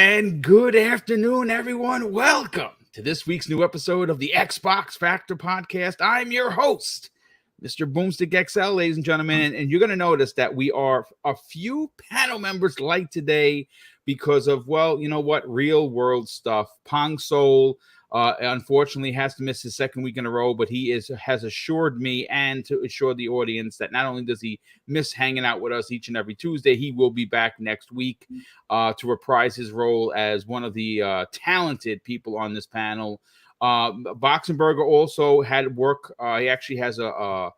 And good afternoon, everyone. Welcome to this week's new episode of the Xbox Factor podcast. I'm your host, Mr. BoomStick XL, ladies and gentlemen. And you're going to notice that we are a few panel members light today because of, well, you know what, real world stuff. Pong Soul, unfortunately, has to miss his second week in a row, but he has assured me and to assure the audience that not only does he miss hanging out with us each and every Tuesday, he will be back next week to reprise his role as one of the talented people on this panel. Boxenberger also had work. He actually has a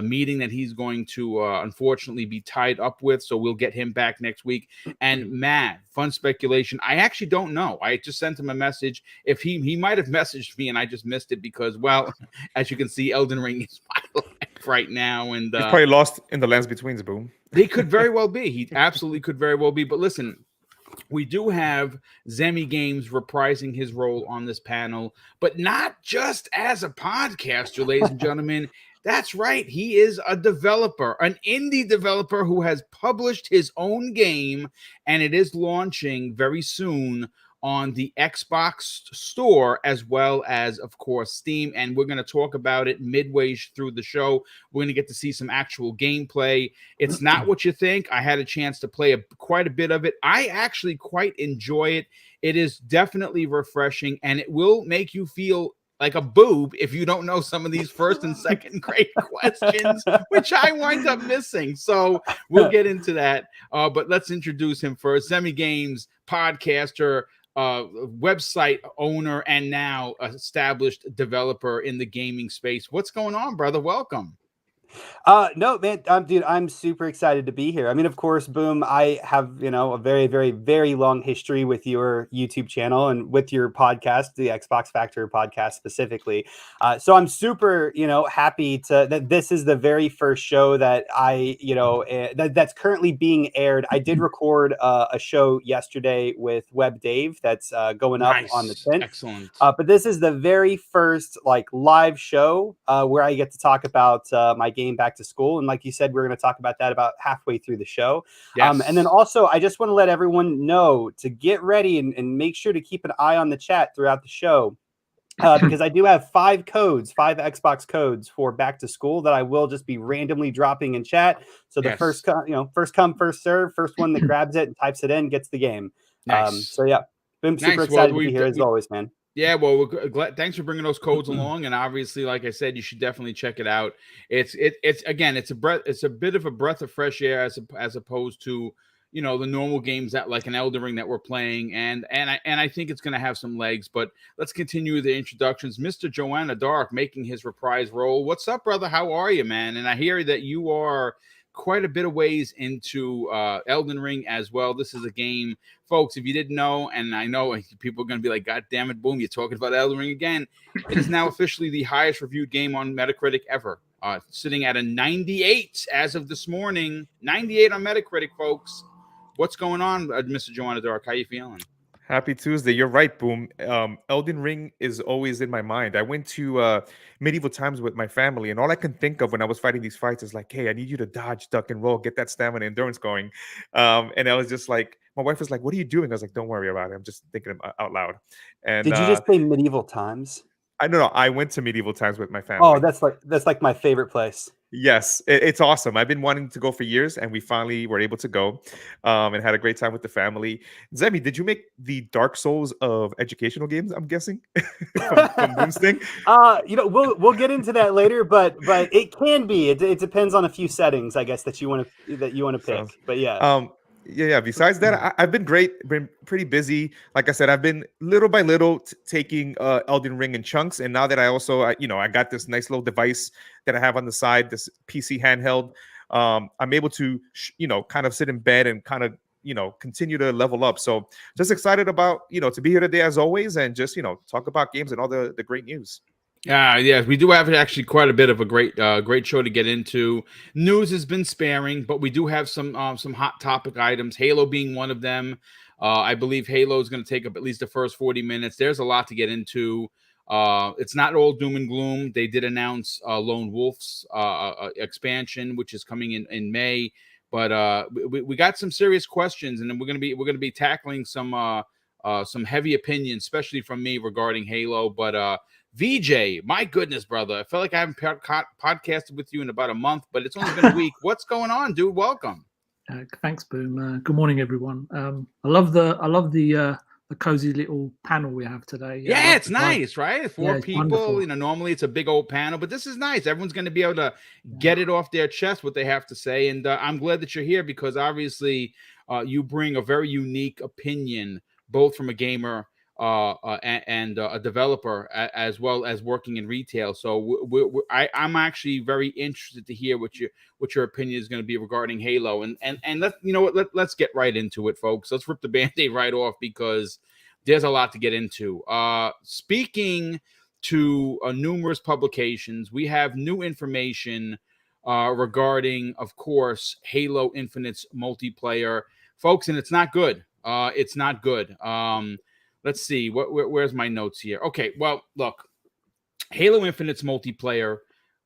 meeting that he's going to unfortunately be tied up with, so we'll get him back next week. And Matt, fun speculation, I actually don't know. I just sent him a message. If he might have messaged me and I just missed it because, well, as you can see, Elden Ring is my life right now, and he's probably lost in the lands between, Boom. He could very well be. He absolutely could very well be. But listen, we do have Zemi Games reprising his role on this panel, but not just as a podcaster, ladies and gentlemen. That's right. He is a developer, an indie developer who has published his own game, and it is launching very soon on the Xbox store as well as, of course, Steam. And we're going to talk about it midway through the show. We're going to get to see some actual gameplay. It's not what you think. I had a chance to play quite a bit of it. I actually quite enjoy it. It is definitely refreshing, and it will make you feel like a boob if you don't know some of these first and second grade questions, which I wind up missing. So we'll get into that. But let's introduce him first. Zemi Games, podcaster, website owner, and now established developer in the gaming space. What's going on, brother? Welcome. No, man, dude, I'm super excited to be here. I mean, of course, Boom, I have, a very, very, very long history with your YouTube channel and with your podcast, the Xbox Factor podcast specifically. So I'm super, happy that this is the very first show that that's currently being aired. I did record a show yesterday with Web Dave that's going up on the 10th. Excellent. But this is the very first live show where I get to talk about my game Back to School, and like you said, we're going to talk about that about halfway through the show. Yes. And then also I just want to let everyone know to get ready and make sure to keep an eye on the chat throughout the show, because I do have 5 Xbox codes for Back to School that I will just be randomly dropping in chat. So the first come, first serve, first one that grabs it and types it in gets the game. Nice. So yeah, I'm super excited to be here as always, man. Yeah, well, we're glad. Thanks for bringing those codes along, and obviously, like I said, you should definitely check it out. It's a bit of a breath of fresh air as opposed to the normal games that like an Elden Ring that we're playing, and I think it's going to have some legs. But let's continue the introductions. Mr. Joanna Dark making his reprise role. What's up, brother? How are you, man? And I hear that you are quite a bit of ways into Elden Ring as well. This is a game, folks, if you didn't know, and I know people are going to be like, God damn it, Boom, you're talking about Elden Ring again. It is now officially the highest reviewed game on Metacritic ever, sitting at a 98 as of this morning. 98 on Metacritic, folks. What's going on, Mr. Joanna Dark? How you feeling? Happy Tuesday. You're right, Boom. Elden Ring is always in my mind. I went to medieval times with my family, and all I can think of when I was fighting these fights is like, hey, I need you to dodge, duck, and roll, get that stamina endurance going. And I was just like, my wife was like, what are you doing? I was like, don't worry about it. I'm just thinking out loud. And did you just say medieval times? I don't know. I went to medieval times with my family. Oh, that's like my favorite place. Yes, it's awesome. I've been wanting to go for years, and we finally were able to go and had a great time with the family. Zemi, did you make the Dark Souls of educational games, I'm guessing, from BoomStick? We'll get into that later, but it can be. It depends on a few settings, I guess, that you want to pick. But yeah. Yeah. Besides that, I've been great. Been pretty busy. Like I said, I've been little by little taking Elden Ring in chunks. And now that I also, I got this nice little device that I have on the side, this PC handheld. I'm able to, kind of sit in bed and kind of, continue to level up. So just excited about, to be here today as always, and just, talk about games and all the great news. Yeah, we do have actually quite a bit of a great show to get into. News has been sparing, but we do have some hot topic items, Halo being one of them. I believe Halo is going to take up at least the first 40 minutes. There's a lot to get into. It's not all doom and gloom. They did announce Lone Wolf's expansion, which is coming in May. But we got some serious questions, and then we're gonna be tackling some heavy opinions, especially from me regarding Halo. But VJ, my goodness, brother, I felt like I haven't podcasted with you in about a month, but it's only been a week. What's going on, dude? Welcome. Thanks, Boom. Good morning, everyone. I love the cozy little panel we have today. Yeah, it's nice, right? Four it's people. wonderful. Normally it's a big old panel, but this is nice. Everyone's going to be able to get it off their chest what they have to say, and I'm glad that you're here because obviously you bring a very unique opinion, both from a gamer and a developer, as well as working in retail. So I'm actually very interested to hear what your opinion is going to be regarding Halo. And let's get right into it, folks. Let's rip the Band-Aid right off because there's a lot to get into. Speaking to numerous publications, we have new information regarding, of course, Halo Infinite's multiplayer, folks, and it's not good. It's not good. Let's see. Where's my notes here? Okay, well, look, Halo Infinite's multiplayer,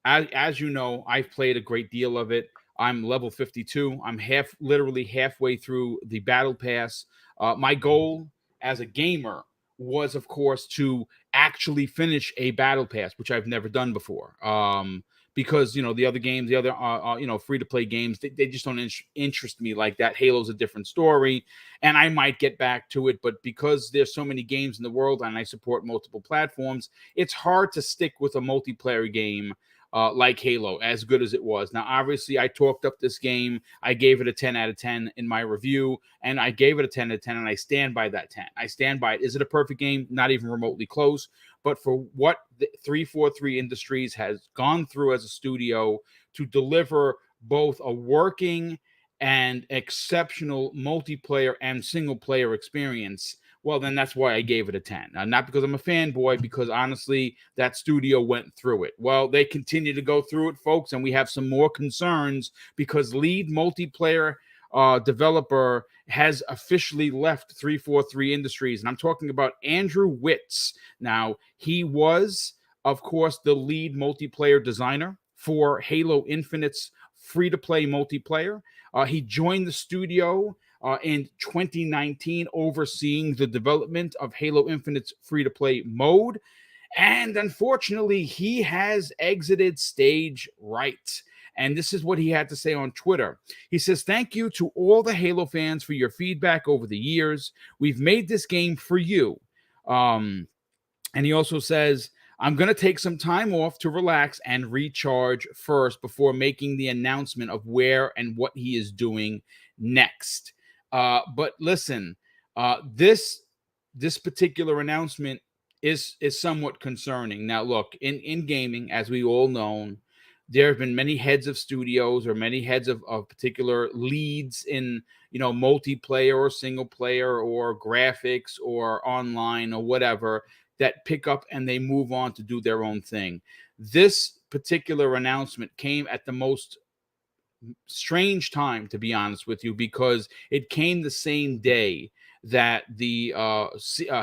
as you know, I've played a great deal of it. I'm level 52. I'm literally halfway through the battle pass. My goal as a gamer was, of course, to actually finish a battle pass, which I've never done before. Because the other games, the other free-to-play games, they just don't interest me like that. Halo's a different story, and I might get back to it, but because there's so many games in the world and I support multiple platforms, it's hard to stick with a multiplayer game like Halo, as good as it was. Now, obviously, I talked up this game. I gave it a 10 out of 10 in my review, and I gave it a 10 out of 10, and I stand by that 10. I stand by it. Is it a perfect game? Not even remotely close. But for what the 343 Industries has gone through as a studio to deliver both a working and exceptional multiplayer and single-player experience, well, then that's why I gave it a 10. Not because I'm a fanboy, because honestly, that studio went through it. Well, they continue to go through it, folks, and we have some more concerns because lead multiplayer developer has officially left 343 Industries, and I'm talking about Andrew Witz. Now, he was, of course, the lead multiplayer designer for Halo Infinite's free-to-play multiplayer. He joined the studio in 2019, overseeing the development of Halo Infinite's free-to-play mode. And unfortunately, he has exited stage right. And this is what he had to say on Twitter. He says, "Thank you to all the Halo fans for your feedback over the years. We've made this game for you." And he also says, "I'm going to take some time off to relax and recharge first before making the announcement of where and what he is doing next." But listen, this particular announcement is somewhat concerning. Now, look, in gaming, as we all know, there have been many heads of studios or many heads of particular leads in, multiplayer or single player or graphics or online or whatever that pick up and they move on to do their own thing. This particular announcement came at the most strange time, to be honest with you, because it came the same day that the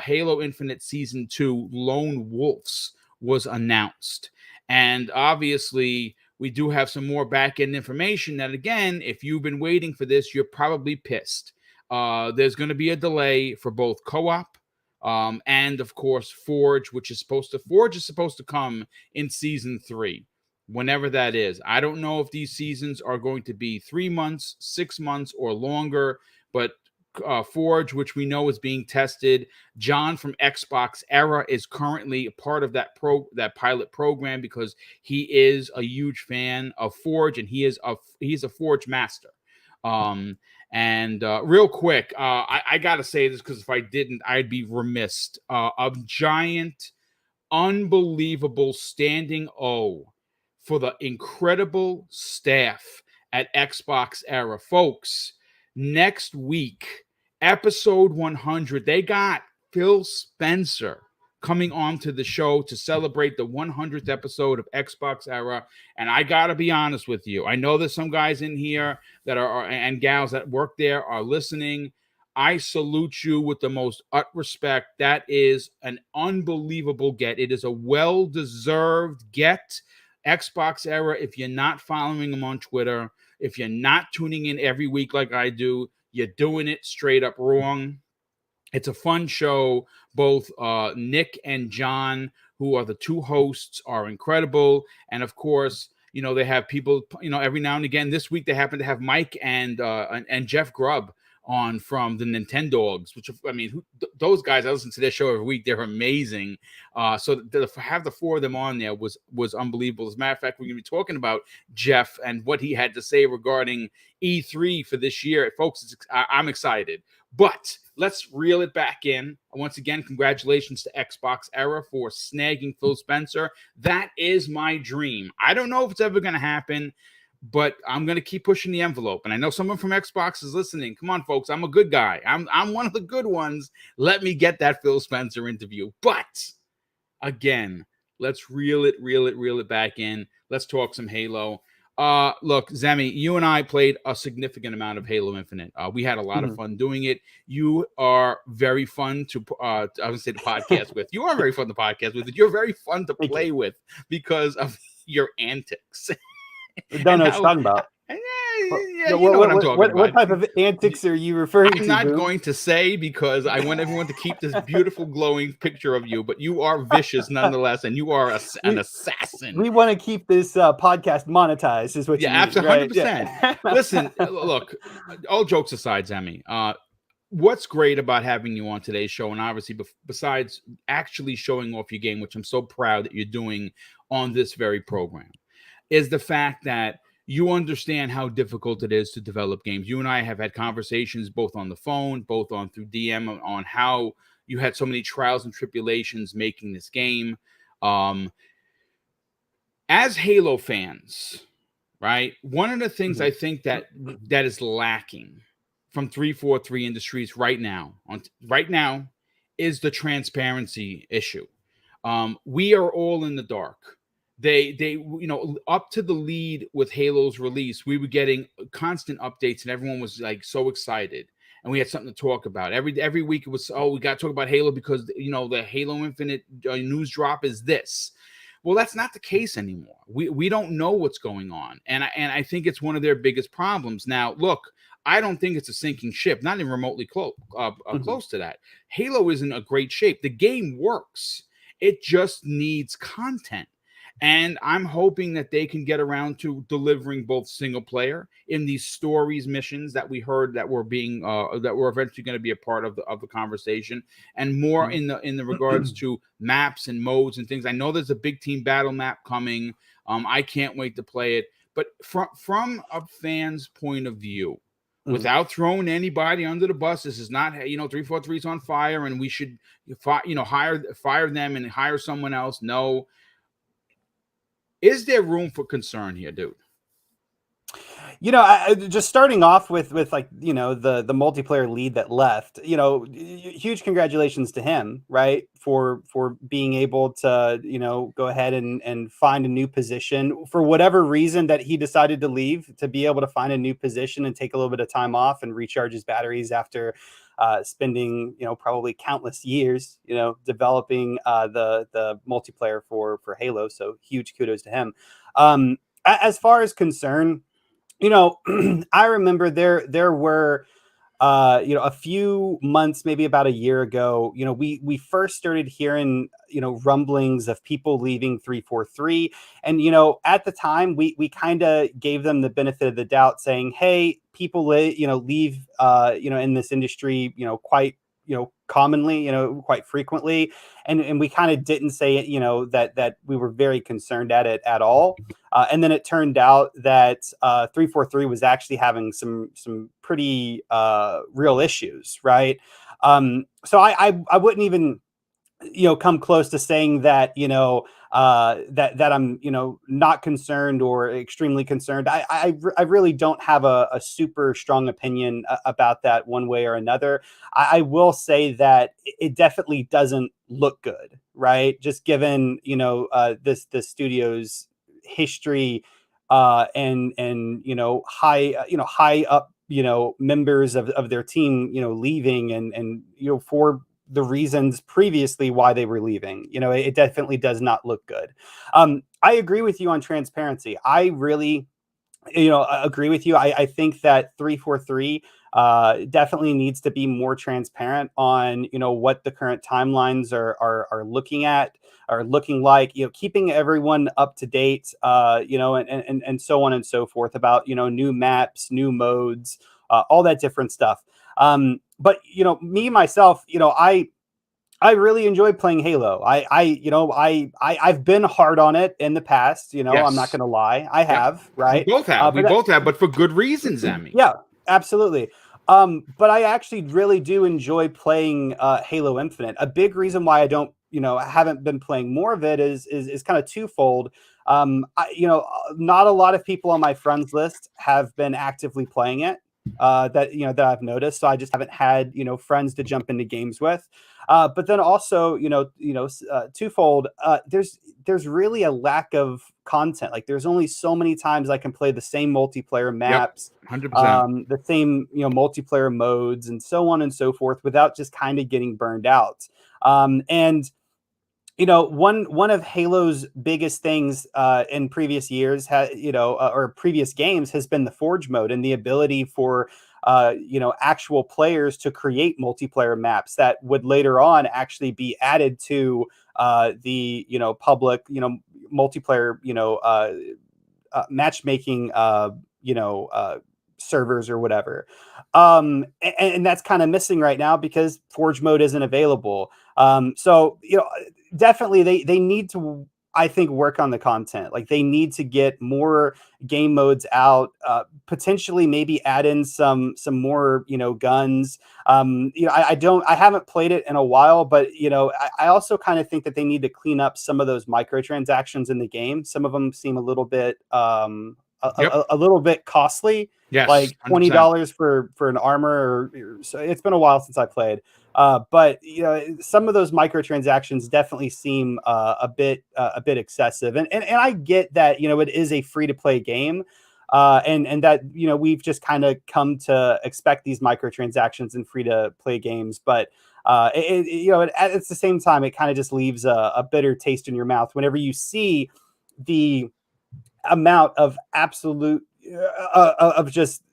Halo Infinite Season 2 Lone Wolves was announced. And obviously, we do have some more back-end information that, again, if you've been waiting for this, you're probably pissed. There's going to be a delay for both co-op and, of course, Forge, Forge is supposed to come in Season 3, whenever that is. I don't know if these seasons are going to be 3 months, 6 months, or longer, but Forge, which we know is being tested. John from Xbox Era is currently a part of that pilot program because he is a huge fan of Forge and he's a Forge master. Real quick, I gotta say this because if I didn't, I'd be remiss. A giant, unbelievable standing O for the incredible staff at Xbox Era, folks. Next week, episode 100, they got Phil Spencer coming on to the show to celebrate the 100th episode of Xbox Era. And I got to be honest with you. I know there's some guys in here that are and gals that work there are listening. I salute you with the most respect. That is an unbelievable get. It is a well-deserved get. Xbox Era, if you're not following them on Twitter, If you're not tuning in every week like I do, you're doing it straight up wrong. It's a fun show. Both Nick and John, who are the two hosts, are incredible. And of course, they have people, every now and again. This week they happen to have Mike and Jeff Grubb on from the Nintendogs, which, I mean, those guys, I listen to their show every week. They're amazing. So to have the four of them on there was unbelievable. As a matter of fact, we're going to be talking about Jeff and what he had to say regarding E3 for this year. Folks, I'm excited. But let's reel it back in. Once again, congratulations to Xbox Era for snagging Phil Spencer. That is my dream. I don't know if it's ever going to happen, but I'm going to keep pushing the envelope. And I know someone from Xbox is listening. Come on, folks. I'm a good guy. I'm one of the good ones. Let me get that Phil Spencer interview. But again, let's reel it back in. Let's talk some Halo. Look, Zemi, you and I played a significant amount of Halo Infinite. We had a lot of fun doing it. You are very fun to I would say the podcast with. You are very fun to podcast with. You're very fun to play with because of your antics. Don't know what you're talking about. Yeah, you know what I'm talking about. What type of antics are you referring to? I'm not going to say because I want everyone to keep this beautiful glowing picture of you, but you are vicious nonetheless, and you are an assassin. We want to keep this podcast monetized, is what you mean, absolutely, right? 100%. Yeah. Listen, look, all jokes aside, Zemi, what's great about having you on today's show, and obviously besides actually showing off your game, which I'm so proud that you're doing on this very program, is the fact that you understand how difficult it is to develop games. You and I have had conversations both on the phone, both through DM on how you had so many trials and tribulations making this game. As Halo fans, right? One of the things I think that is lacking from 343 Industries right now is the transparency issue. We are all in the dark. They up to the lead with Halo's release, we were getting constant updates and everyone was like so excited and we had something to talk about. Every week it was, we got to talk about Halo because the Halo Infinite news drop is this. Well, that's not the case anymore. We don't know what's going on, and I think it's one of their biggest problems. Now, look, I don't think it's a sinking ship, not even remotely close to that. Halo is in a great shape. The game works. It just needs content. And I'm hoping that they can get around to delivering both single player in these stories missions that we heard that were being that were eventually going to be a part of the conversation, and more in the regards to maps and modes and things. I know there's a big team battle map coming. I can't wait to play it. But from a fan's point of view, without throwing anybody under the bus, this is not 343 is on fire and we should fire them and hire someone else. No. Is there room for concern here, dude? I just starting off with like, the multiplayer lead that left, huge congratulations to him, right? For being able to, go ahead and find a new position for whatever reason that he decided to leave, to be able to find a new position and take a little bit of time off and recharge his batteries after spending, probably countless years, developing the multiplayer for Halo. So huge kudos to him. As far as concern, I remember there were, a few months, maybe about a year ago, we first started hearing, rumblings of people leaving 343. And, at the time we kind of gave them the benefit of the doubt saying, hey, people, leave, in this industry, quite, commonly, quite frequently. And we kind of didn't say it, that we were very concerned at it at all. And then it turned out that 343 was actually having some pretty real issues, right? So I wouldn't even come close to saying that that I'm not concerned or extremely concerned. I really don't have a super strong opinion about that one way or another. I will say that it definitely doesn't look good, right? Just given this studio's history and high up members of their team leaving and for the reasons previously why they were leaving. It definitely does not look good. I agree with you on transparency. I really agree with you. I think that 343 definitely needs to be more transparent on, what the current timelines are looking at, are looking like, keeping everyone up to date, and so on and so forth about, new maps, new modes, all that different stuff. But, me myself, I really enjoy playing Halo. I've been hard on it in the past. I'm not Yes. going to lie. I have, We right? both have. We both have, but for good reasons, Zemi. Yeah, absolutely. But I actually really do enjoy playing Halo Infinite. A big reason why I don't, haven't been playing more of it is kind of twofold. Not a lot of people on my friends list have been actively playing it. That I've noticed. So I just haven't had friends to jump into games with. But then also, twofold. There's really a lack of content. Like there's only so many times I can play the same multiplayer maps, 100%. the same multiplayer modes, and so on and so forth, without just kind of getting burned out. And one of Halo's biggest things in previous years, or previous games, has been the Forge mode and the ability for actual players to create multiplayer maps that would later on actually be added to the public multiplayer matchmaking servers or whatever. And that's kind of missing right now because Forge mode isn't available. So definitely they need to, I think, work on the content. Like they need to get more game modes out, potentially maybe add in some more guns. I haven't played it in a while, but I also kind of think that they need to clean up some of those microtransactions in the game. Some of them seem a little bit a little bit costly. Yes, like 100%. $20 for an armor. So it's been a while since I played. But some of those microtransactions definitely seem a bit excessive, and I get that it is a free to play game, and that we've just kind of come to expect these microtransactions in free to play games, but at the same time it kind of just leaves a bitter taste in your mouth whenever you see the amount of absolute of just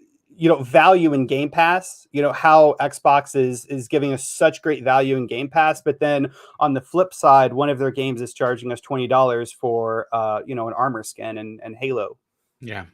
value in Game Pass, how Xbox is giving us such great value in Game Pass, but then on the flip side, one of their games is charging us $20 for an armor skin and Halo. Yeah.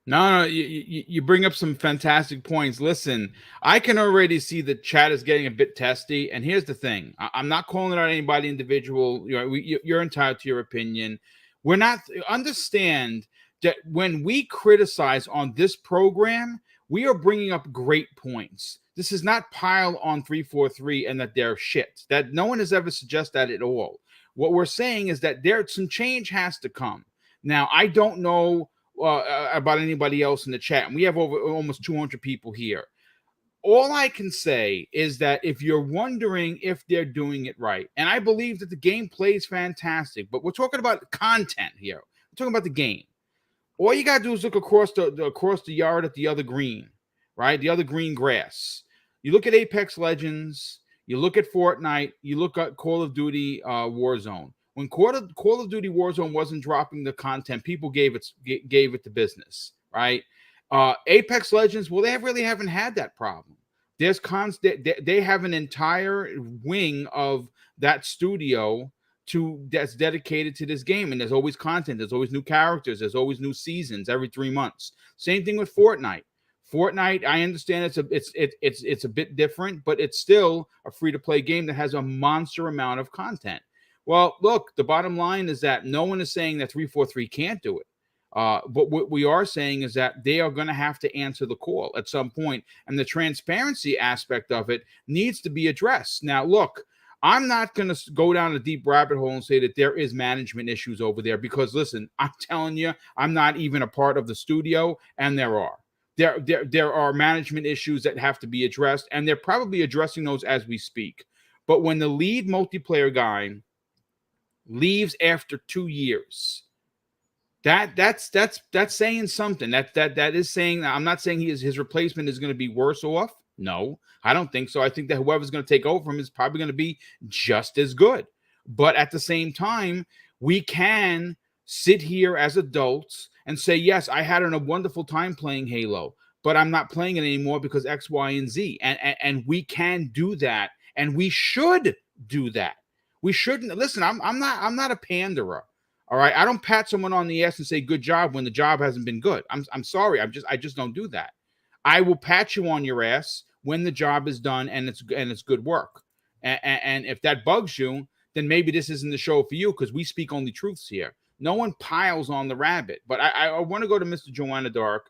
No, you bring up some fantastic points. Listen, I can already see the chat is getting a bit testy, and here's the thing: I'm not calling out anybody individual. You're entitled to your opinion. We're not understand that when we criticize on this program, we are bringing up great points. This is not pile on 343 and that they're shit. That no one has ever suggested that at all. What we're saying is that some change has to come. Now, I don't know about anybody else in the chat, and we have over almost 200 people here. All I can say is that if you're wondering if they're doing it right, and I believe that the game plays fantastic, but we're talking about content here. We're talking about the game. All you gotta do is look across the yard at the other green, right? The other green grass. You look at Apex Legends, you look at Fortnite, you look at Call of Duty Warzone. When Call of Duty Warzone wasn't dropping the content, people gave it the business, right? Apex Legends, well, they really haven't had that problem. There's they have an entire wing of that studio that's dedicated to this game, and there's always content, there's always new characters, there's always new seasons every 3 months. Same thing with Fortnite. I understand it's a bit different, but it's still a free-to-play game that has a monster amount of content. Well, look, the bottom line is that no one is saying that 343 can't do it. But what we are saying is that they are going to have to answer the call at some point, and the transparency aspect of it needs to be addressed. Now, look, I'm not going to go down a deep rabbit hole and say that there is management issues over there, because listen, I'm telling you, I'm not even a part of the studio, and there are management issues that have to be addressed, and they're probably addressing those as we speak. But when the lead multiplayer guy leaves after 2 years, that's saying something. That is saying, I'm not saying his replacement is going to be worse off. No, I don't think so. I think that whoever's going to take over him is probably going to be just as good. But at the same time, we can sit here as adults and say, yes, I had a wonderful time playing Halo, but I'm not playing it anymore because X, Y, and Z. And we can do that, and we should do that. We shouldn't listen. I'm not a panderer. All right. I don't pat someone on the ass and say good job when the job hasn't been good. I'm sorry. I just don't do that. I will pat you on your ass when the job is done and it's good work. And if that bugs you, then maybe this isn't the show for you, because we speak only truths here. No one piles on the rabbit. But I want to go to Mr. Joanna Dark,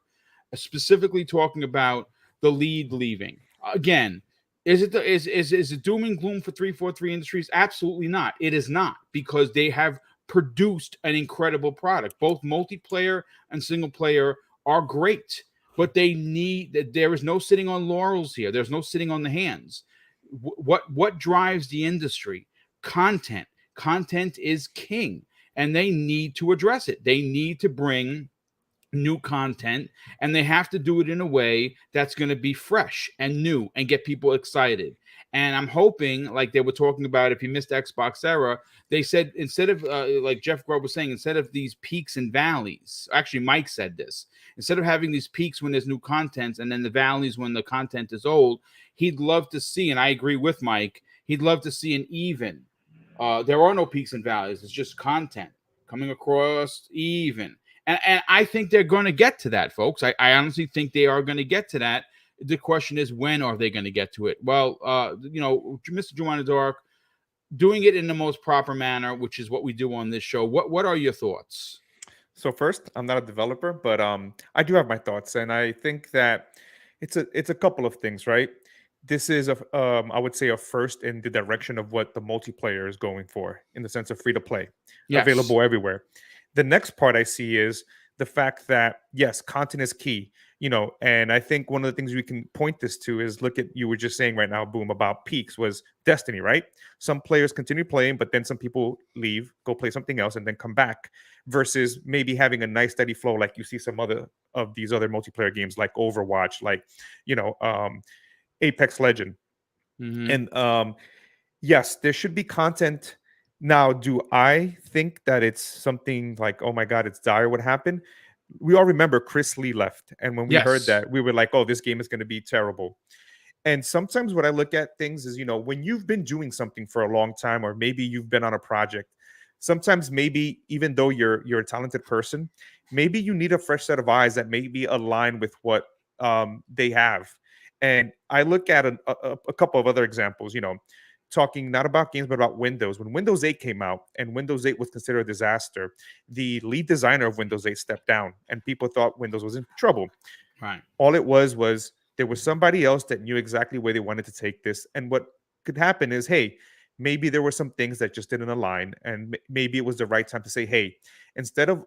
specifically talking about the lead leaving. Again, is it doom and gloom for 343 Industries? Absolutely not. It is not, because they have produced an incredible product. Both multiplayer and single player are great, but there is no sitting on laurels here. There's no sitting on the hands. What drives the industry? Content. Content is king, and they need to address it. They need to bring new content, and they have to do it in a way that's going to be fresh and new and get people excited. And I'm hoping, like they were talking about, if you missed Xbox Era, they said instead of like Jeff Grubb was saying, instead of these peaks and valleys, actually Mike said this, instead of having these peaks when there's new content and then the valleys when the content is old, he'd love to see, and I agree with Mike, he'd love to see an even. There are no peaks and valleys. It's just content coming across even. And I think they're going to get to that, folks. I honestly think they are going to get to that. The question is, when are they going to get to it? Well, Mr. Joanna Dark, doing it in the most proper manner, which is what we do on this show. What are your thoughts? So first, I'm not a developer, but I do have my thoughts, and I think that it's a couple of things, right? This is I would say a first in the direction of what the multiplayer is going for, in the sense of free to play, available everywhere. The next part I see is the fact that, yes, content is key, and I think one of the things we can point this to is, look at, you were just saying right now, Boom, about peaks, was Destiny, right? Some players continue playing, but then some people leave, go play something else, and then come back, versus maybe having a nice steady flow like you see some other of these other multiplayer games like Overwatch, like, Apex Legend. Mm-hmm. And yes, there should be content. Now, do I think that it's something like, oh my God, it's dire what happened? We all remember Chris Lee left. And when we heard that, we were like, oh, this game is going to be terrible. And sometimes what I look at things is, when you've been doing something for a long time, or maybe you've been on a project, sometimes maybe even though you're a talented person, maybe you need a fresh set of eyes that maybe align with what they have. And I look at a couple of other examples, talking not about games, but about Windows. When Windows 8 came out and Windows 8 was considered a disaster, the lead designer of Windows 8 stepped down and people thought Windows was in trouble. Right. All it was there was somebody else that knew exactly where they wanted to take this. And what could happen is, hey, maybe there were some things that just didn't align. And maybe it was the right time to say, hey, instead of,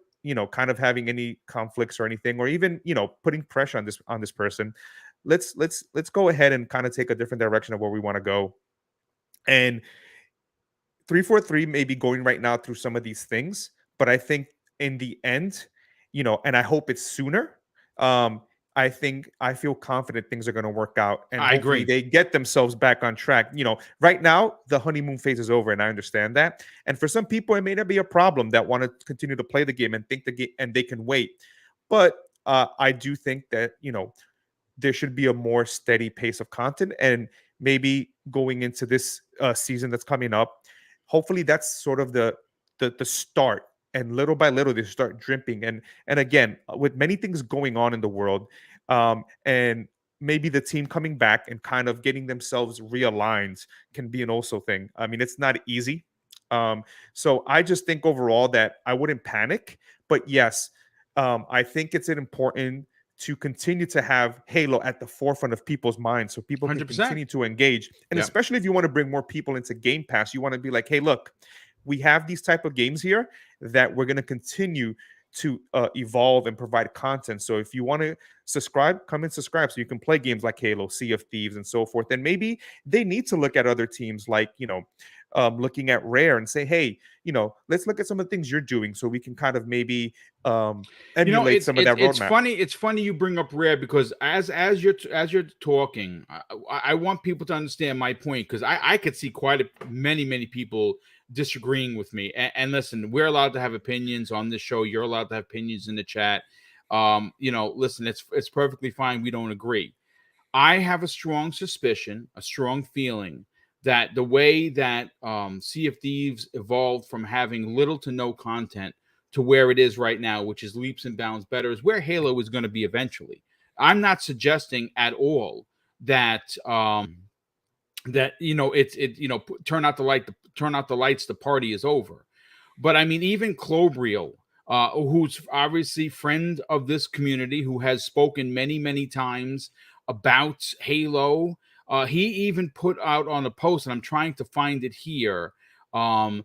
kind of having any conflicts or anything, or even, putting pressure on this person, let's go ahead and kind of take a different direction of where we want to go. And 343 may be going right now through some of these things, but I think in the end, and I hope it's sooner. I feel confident things are going to work out, and I hopefully agree. they get themselves back on track. Right now the honeymoon phase is over, and I understand that. And for some people, it may not be a problem that want to continue to play the game and think the game and they can wait. But I do think that there should be a more steady pace of content, and maybe going into this season that's coming up, hopefully that's sort of the start, and little by little they start dripping. And again, with many things going on in the world, and maybe the team coming back and kind of getting themselves realigned can be an also thing. I mean, it's not easy. So I just think overall that I wouldn't panic, but yes, I think it's important to continue to have Halo at the forefront of people's minds, so people can 100%. continue to engage. And especially if you want to bring more people into Game Pass, you want to be like, hey, look, we have these type of games here that we're going to continue to evolve and provide content. So if you want to subscribe, come and subscribe so you can play games like Halo, Sea of Thieves, and so forth. And maybe they need to look at other teams like, looking at Rare and say, hey, let's look at some of the things you're doing so we can kind of maybe emulate some of that it's roadmap. funny. It's funny you bring up Rare, because as you're talking, I want people to understand my point, because I could see many people disagreeing with me. And listen, we're allowed to have opinions on this show. You're allowed to have opinions in the chat. Listen, it's perfectly fine. We don't agree. I have a strong suspicion, a strong feeling that the way that Sea of Thieves evolved from having little to no content to where it is right now, which is leaps and bounds better, is where Halo is going to be eventually. I'm not suggesting at all that turn out the lights, the party is over. But I mean, even Clobriel, who's obviously friend of this community, who has spoken many times about Halo. He even put out on a post, and I'm trying to find it here, here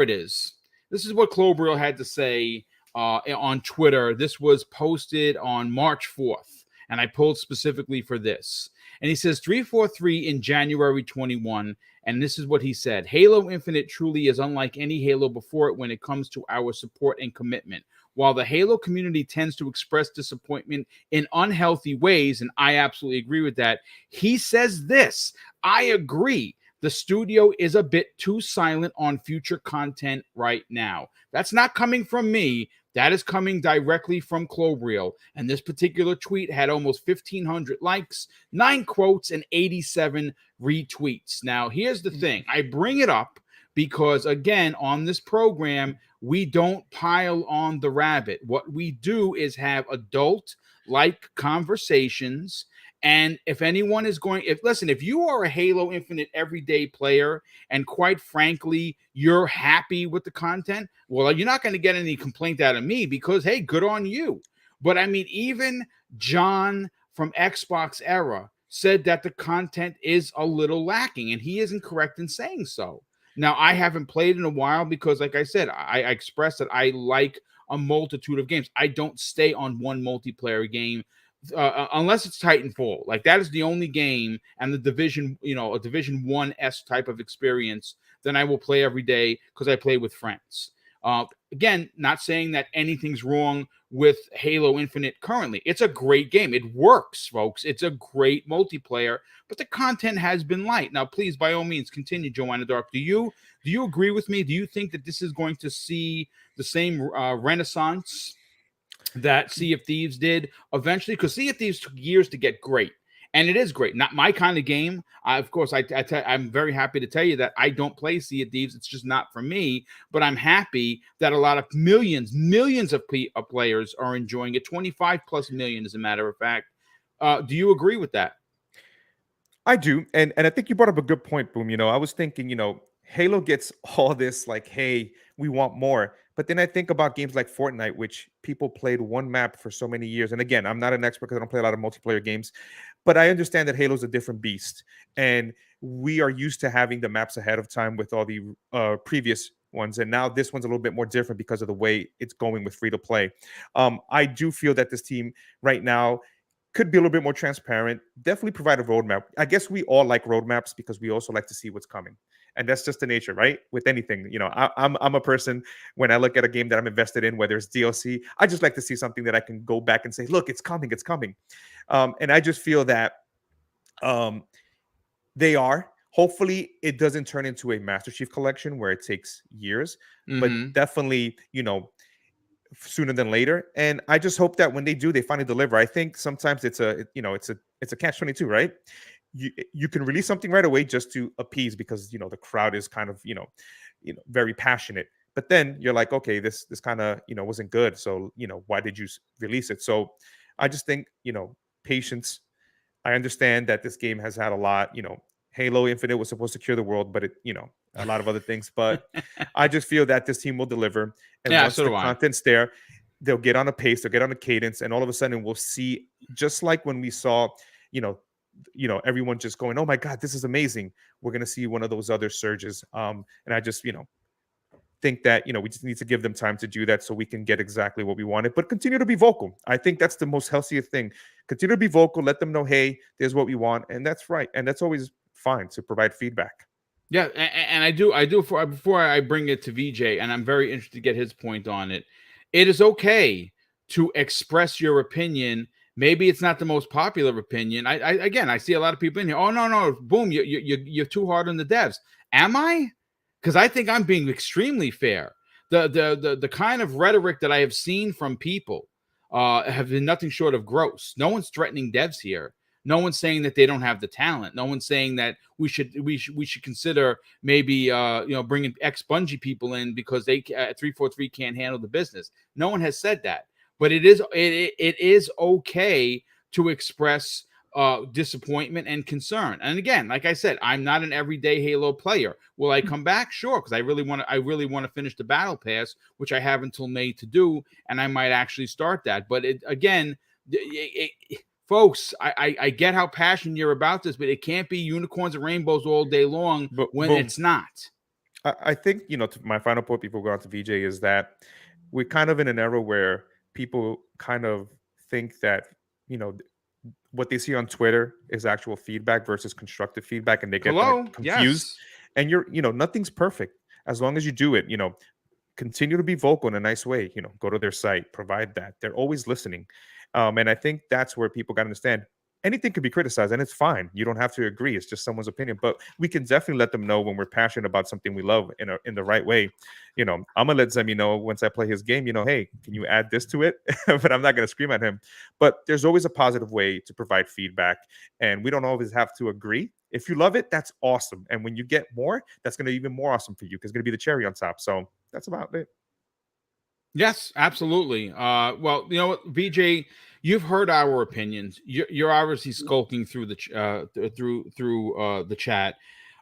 it is. This is what Clobriel had to say on Twitter. This was posted on March 4th, and I pulled specifically for this. And he says 343 in January 21, and this is what he said. Halo Infinite truly is unlike any Halo before it when it comes to our support and commitment. While the Halo community tends to express disappointment in unhealthy ways, and I absolutely agree with that, he says this: I agree. The studio is a bit too silent on future content right now. That's not coming from me. That is coming directly from Clobriel. And this particular tweet had almost 1,500 likes, 9 quotes, and 87 retweets. Now, here's the thing. I bring it up because, again, on this program, we don't pile on the rabbit. What we do is have adult-like conversations. And if anyone is if you are a Halo Infinite everyday player, and quite frankly, you're happy with the content, well, you're not going to get any complaint out of me, because, hey, good on you. But I mean, even John from Xbox Era said that the content is a little lacking, and he isn't correct in saying so. Now, I haven't played in a while because, like I said, I expressed that I like a multitude of games. I don't stay on one multiplayer game unless it's Titanfall. Like, that is the only game, and the Division, a Division 1-esque type of experience, then I will play every day because I play with friends. Again, not saying that anything's wrong with Halo Infinite currently. It's a great game. It works, folks. It's a great multiplayer, but the content has been light. Now, please, by all means, continue, Joanna Dark. Do you agree with me? Do you think that this is going to see the same renaissance that Sea of Thieves did eventually? Because Sea of Thieves took years to get great. And it is great. Not my kind of game. Of course, I'm very happy to tell you that I don't play Sea of Thieves. It's just not for me. But I'm happy that a lot of millions of players are enjoying it. 25+ million, as a matter of fact. Do you agree with that? I do. And I think you brought up a good point, Boom. I was thinking, Halo gets all this like, hey, we want more. But then I think about games like Fortnite, which people played one map for so many years. And again, I'm not an expert because I don't play a lot of multiplayer games, but I understand that Halo's a different beast. And we are used to having the maps ahead of time with all the previous ones. And now this one's a little bit more different because of the way it's going with free to play. I do feel that this team right now could be a little bit more transparent, definitely provide a roadmap. I guess we all like roadmaps because we also like to see what's coming. And that's just the nature, right? With anything, I'm a person, when I look at a game that I'm invested in, whether it's DLC, I just like to see something that I can go back and say, look, it's coming. And I just feel that they are. Hopefully, it doesn't turn into a Master Chief collection where it takes years, but definitely, sooner than later. And I just hope that when they do, they finally deliver. I think sometimes it's a catch-22, right? You can release something right away just to appease because the crowd is kind of very passionate. But then you're like, okay, this kind of wasn't good. So why did you release it? So I just think patience. I understand that this game has had a lot. Halo Infinite was supposed to cure the world, but it a lot of other things. But I just feel that this team will deliver. And once the content's there, they'll get on a pace, they'll get on a cadence, and all of a sudden we'll see, just like when we saw everyone just going, oh my God, this is amazing. We're going to see one of those other surges. And I just, think that, we just need to give them time to do that so we can get exactly what we wanted, but continue to be vocal. I think that's the most healthiest thing. Continue to be vocal, let them know, hey, there's what we want, and that's right. And that's always fine to provide feedback. Yeah, and I do before I bring it to VJ, and I'm very interested to get his point on it. It is okay to express your opinion. Maybe it's not the most popular opinion. I see a lot of people in here. Oh no, boom, you're too hard on the devs. Am I? Because I think I'm being extremely fair. The kind of rhetoric that I have seen from people have been nothing short of gross. No one's threatening devs here. No one's saying that they don't have the talent. No one's saying that we should consider maybe bringing ex-Bungie people in because they 343 can't handle the business. No one has said that, but it is okay to express disappointment and concern. And again, like I said, I'm not an everyday Halo player. Will I come back? Sure, because I really want to finish the battle pass, which I have until May to do, and I might actually start that. But folks, I get how passionate you're about this, but it can't be unicorns and rainbows all day long when it's not. I think, my final point before we go on to VJ is that we're kind of in an era where people kind of think that, what they see on Twitter is actual feedback versus constructive feedback, and they get confused. Yes. And nothing's perfect. As long as you do it, continue to be vocal in a nice way, go to their site, provide that. They're always listening. And I think that's where people got to understand anything can be criticized, and it's fine. You don't have to agree. It's just someone's opinion, but we can definitely let them know when we're passionate about something we love in the right way. I'm gonna let Zemi know once I play his game, hey, can you add this to it? But I'm not gonna scream at him. But there's always a positive way to provide feedback, and we don't always have to agree. If you love it, that's awesome. And when you get more, that's gonna be even more awesome for you, because it's gonna be the cherry on top. So that's about it. Yes, absolutely. Well, you know what, VJ, you've heard our opinions. You're obviously skulking through the chat.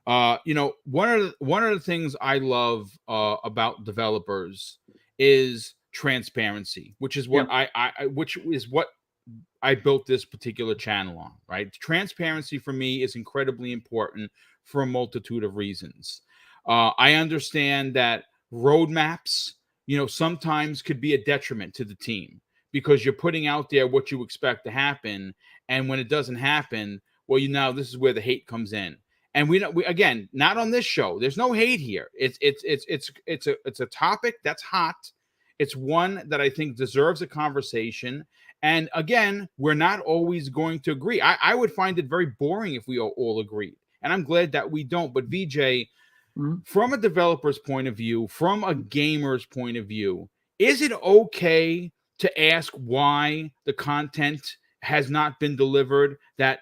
One of the things I love about developers is transparency, which is what I built this particular channel on. Right, transparency for me is incredibly important for a multitude of reasons. I understand that roadmaps, sometimes could be a detriment to the team, because you're putting out there what you expect to happen, and when it doesn't happen, well, this is where the hate comes in. And we again, not on this show. There's no hate here. It's a topic that's hot. It's one that I think deserves a conversation. And again, we're not always going to agree. I would find it very boring if we all agreed, and I'm glad that we don't. But VJ, from a developer's point of view, from a gamer's point of view, is it okay to ask why the content has not been delivered? That,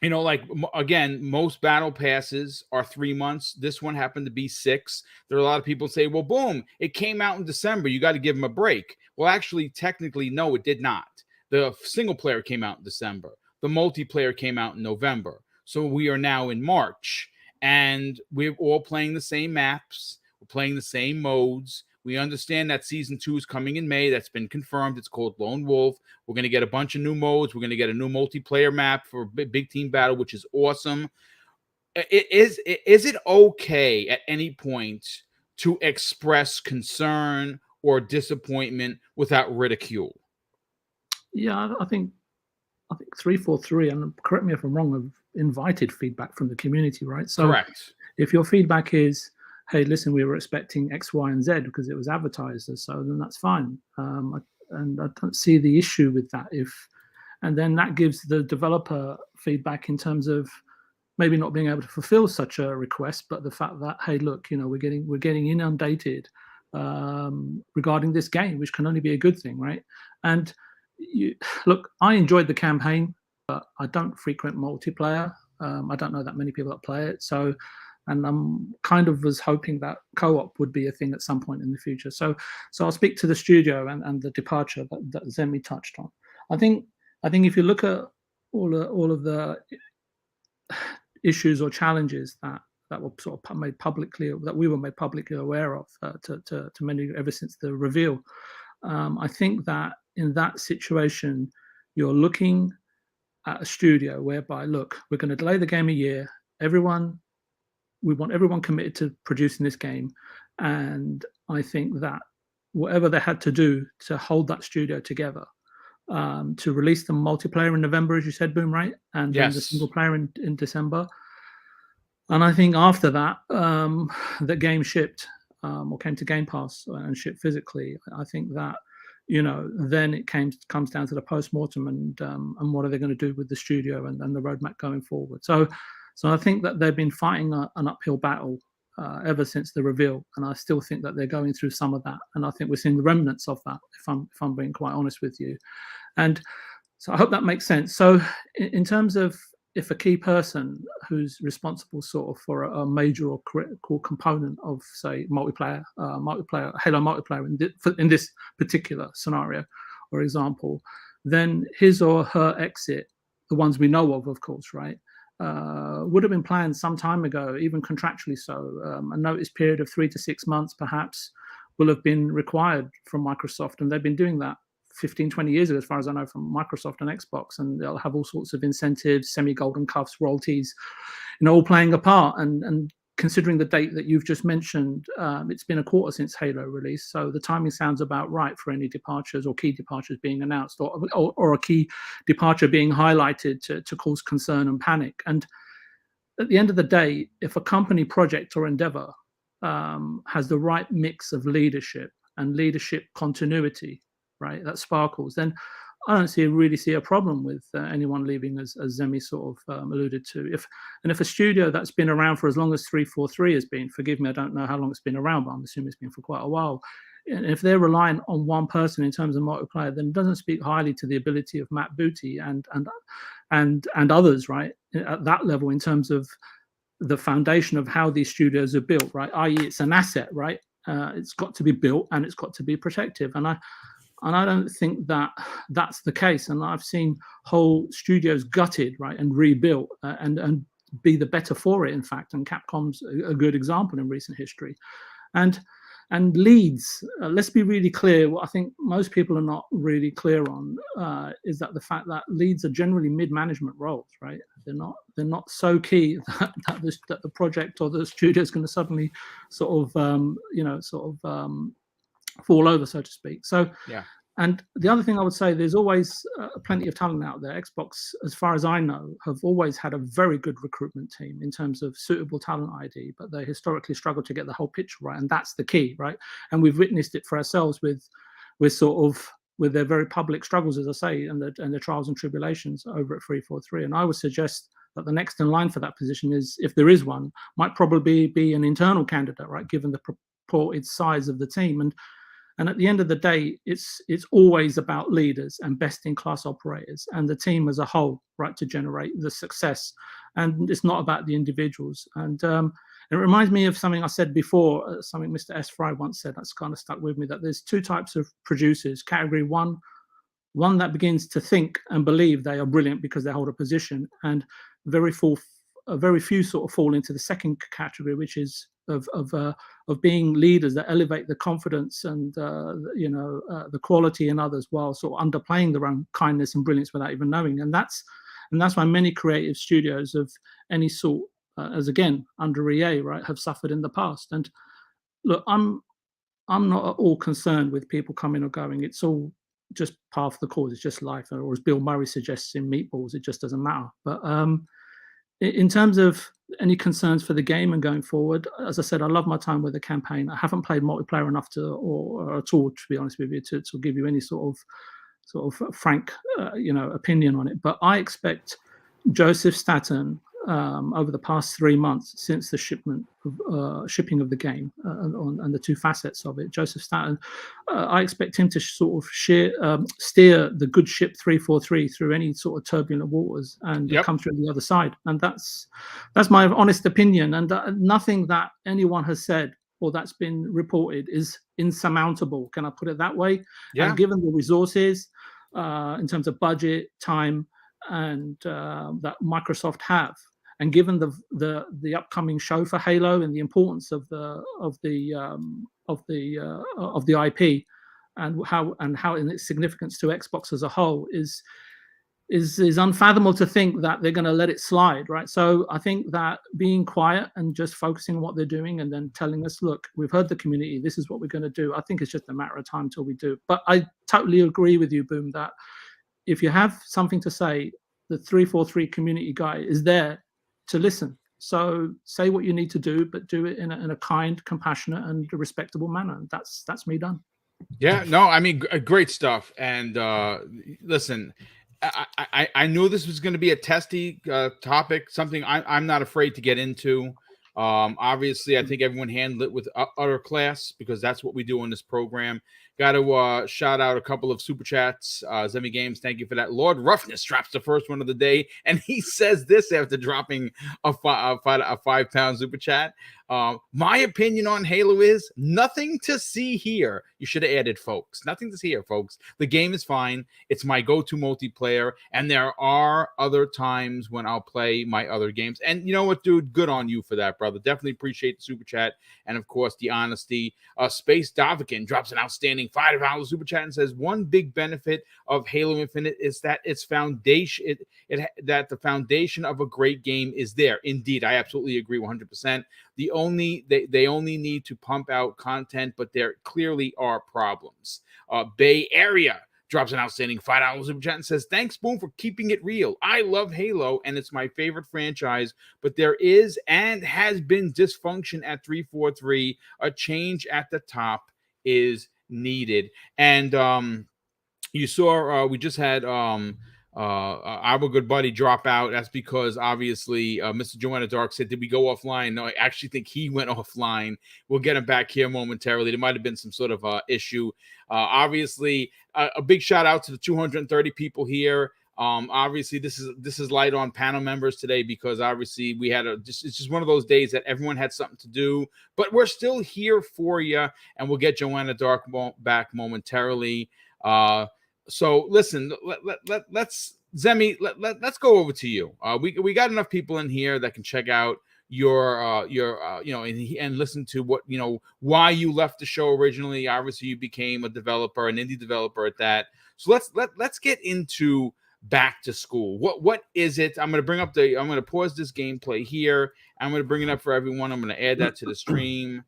again, most battle passes are 3 months. This one happened to be 6. There are a lot of people say, well, boom, it came out in December. You got to give them a break. Well, actually, technically, no, it did not. The single player came out in December. The multiplayer came out in November. So we are now in March. And we're all playing the same maps. We're playing the same modes. We understand that season 2 is coming in May. That's been confirmed. It's called Lone Wolf. We're going to get a bunch of new modes. We're going to get a new multiplayer map for big team battle, which is awesome. Is it okay at any point to express concern or disappointment without ridicule? Yeah, I think 343, and correct me if I'm wrong, have invited feedback from the community, right? So correct. If your feedback is, hey, listen, we were expecting X, Y, and Z because it was advertised as so, then that's fine. And I don't see the issue with that. And then that gives the developer feedback in terms of maybe not being able to fulfill such a request, but the fact that, hey, look, we're getting inundated regarding this game, which can only be a good thing, right? And look, I enjoyed the campaign, but I don't frequent multiplayer. I don't know that many people that play it. So, and I'm kind of was hoping that co-op would be a thing at some point in the future. So I'll speak to the studio and the departure that Zemi touched on. I think if you look at all of the issues or challenges that were sort of made publicly, that we were made publicly aware of to many ever since the reveal, I think that in that situation, you're looking at a studio whereby, look, we're going to delay the game a year. We want everyone committed to producing this game, And I think that whatever they had to do to hold that studio together, to release the multiplayer in November, as you said, Boom, right? And then the single player in December. And I think after that, the game shipped or came to Game Pass and shipped physically. I think that, then it comes down to the post-mortem and what are they going to do with the studio and the roadmap going forward. So I think that they've been fighting an uphill battle ever since the reveal, and I still think that they're going through some of that, and I think we're seeing the remnants of that, if I'm being quite honest with you. And so I hope that makes sense. So in terms of if a key person who's responsible sort of for a major or critical component of, say, multiplayer, Halo multiplayer in this particular scenario or example, then his or her exit, the ones we know of course, right, would have been planned some time ago, even contractually so. A notice period of 3 to 6 months perhaps will have been required from Microsoft, and they've been doing that 15, 20 years ago, as far as I know, from Microsoft and Xbox, and they'll have all sorts of incentives, semi-golden cuffs, royalties, all playing a part. And considering the date that you've just mentioned, it's been a quarter since Halo release, so the timing sounds about right for any departures or key departures being announced, or a key departure being highlighted to cause concern and panic. And at the end of the day, if a company, project, or endeavor has the right mix of leadership and leadership continuity, right, that sparkles, then I don't really see a problem with anyone leaving, as Zemi sort of alluded to. If a studio that's been around for as long as 343 has been, forgive me, I don't know how long it's been around, but I'm assuming it's been for quite a while. And if they're relying on one person in terms of multiplayer, then it doesn't speak highly to the ability of Matt Booty and others, right, at that level, in terms of the foundation of how these studios are built, right? I.e., it's an asset, right? It's got to be built and it's got to be protective. And I don't think that that's the case. And I've seen whole studios gutted, right, and rebuilt and be the better for it, in fact. And Capcom's a good example in recent history. And leads, let's be really clear. What I think most people are not really clear on is that the fact that leads are generally mid-management roles, right? They're not so key that the project or the studio is going to suddenly sort of fall over, so to speak. So yeah. And the other thing I would say, there's always plenty of talent out there. Xbox, as far as I know, have always had a very good recruitment team in terms of suitable talent ID, but they historically struggled to get the whole picture right, and that's the key, right? And we've witnessed it for ourselves with their very public struggles, as I say, and the trials and tribulations over at 343. And I would suggest that the next in line for that position is, if there is one, might probably be an internal candidate, right, given the purported size of the team. And at the end of the day, it's always about leaders and best-in-class operators and the team as a whole, right, to generate the success. And it's not about the individuals. And it reminds me of something I said before, something Mr. S. Fry once said that's kind of stuck with me, that there's two types of producers. Category one that begins to think and believe they are brilliant because they hold a position, and very few sort of fall into the second category, which is of being leaders that elevate the confidence and the quality in others while sort of underplaying their own kindness and brilliance without even knowing. And that's why many creative studios of any sort, as again under EA, right, have suffered in the past. And look, I'm not at all concerned with people coming or going. It's all just par for the course. It's just life, or as Bill Murray suggests in Meatballs, it just doesn't matter. But in terms of any concerns for the game and going forward, as I said, I love my time with the campaign. I haven't played multiplayer enough or at all, to be honest with you, to give you any sort of frank, opinion on it. But I expect Joseph Staten, over the past 3 months since the shipping of the game and the two facets of it, Joseph Staten, I expect him to sort of steer the good ship 343 through any sort of turbulent waters and come through the other side. And that's my honest opinion. And nothing that anyone has said or that's been reported is insurmountable. Can I put it that way? Yeah. And given the resources in terms of budget, time, and that Microsoft have, and given the upcoming show for Halo and the importance of the IP and how in its significance to Xbox as a whole, is is unfathomable to think that they're going to let it slide, right? So I think that being quiet and just focusing on what they're doing and then telling us, look, we've heard the community, this is what we're going to do. I think it's just a matter of time till we do. But I totally agree with you, Boom, that if you have something to say, the 343 community guy is there to listen. So say what you need to do, but do it in a kind, compassionate, and respectable manner. That's me done. Yeah, no, I mean, great stuff. And listen, I knew this was going to be a testy topic, something I'm not afraid to get into. Obviously, I think everyone handled it with utter class because that's what we do on this program. Got to shout out a couple of super chats. Zemi Games, thank you for that. Lord Roughness drops the first one of the day, and he says this after dropping a 5-pound super chat. My opinion on Halo is nothing to see here. You should have added, folks. Nothing to see here, folks. The game is fine. It's my go-to multiplayer, and there are other times when I'll play my other games. And you know what, dude? Good on you for that, brother. Definitely appreciate the super chat, and of course the honesty. Space Davikin drops an outstanding $5 super chat and says one big benefit of Halo Infinite is that its foundation, that the foundation of a great game is there. Indeed, I absolutely agree 100%. They only need to pump out content, but there clearly are problems. Bay Area drops an outstanding $5 super chat and says, thanks, Boom, for keeping it real. I love Halo, and it's my favorite franchise, but there is and has been dysfunction at 343. A change at the top is needed. And you saw we just had our good buddy drop out. That's because obviously Mr. Joanna Dark said, did we go offline? No, I actually think he went offline. We'll get him back here momentarily. There might have been some sort of issue. Obviously, a big shout out to the 230 people here. Obviously, this is light on panel members today because obviously we had it's just one of those days that everyone had something to do, but we're still here for you, and we'll get Joanna Dark back momentarily. So listen, let's Zemi, let's go over to you. We got enough people in here that can check out your and listen to what, why you left the show originally. Obviously, you became a developer, an indie developer at that. So let's get into back to school. What is it? I'm going to pause this gameplay here. I'm going to bring it up for everyone. I'm going to add that to the stream.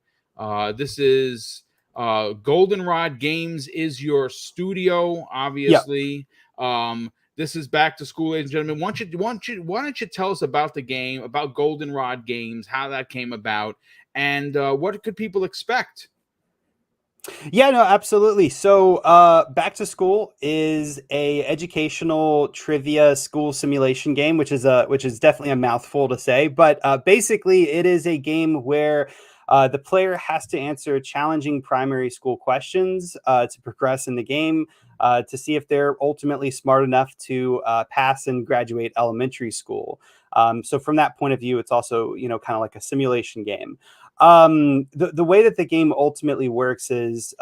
This is Goldenrod Games is your studio, obviously. Yep. This is back to school, ladies and gentlemen. Why don't you tell us about the game, about Goldenrod Games, how that came about, and what could people expect? Yeah, no, absolutely. So Back to School is a educational trivia school simulation game, which is definitely a mouthful to say, but basically it is a game where the player has to answer challenging primary school questions to progress in the game, to see if they're ultimately smart enough to pass and graduate elementary school. So from that point of view, it's also, kind of like a simulation game. The way that the game ultimately works is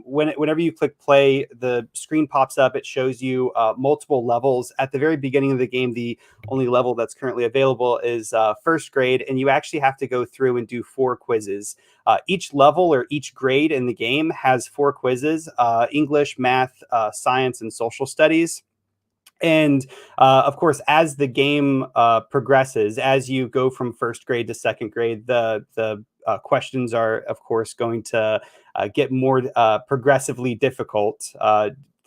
whenever you click play, the screen pops up. It shows you multiple levels. At the very beginning of the game, the only level that's currently available is first grade, and you actually have to go through and do 4 quizzes. Each level or each grade in the game has 4 quizzes: English, math, science, and social studies. And of course, as the game progresses, as you go from first grade to second grade, the questions are, of course, going to get more progressively difficult.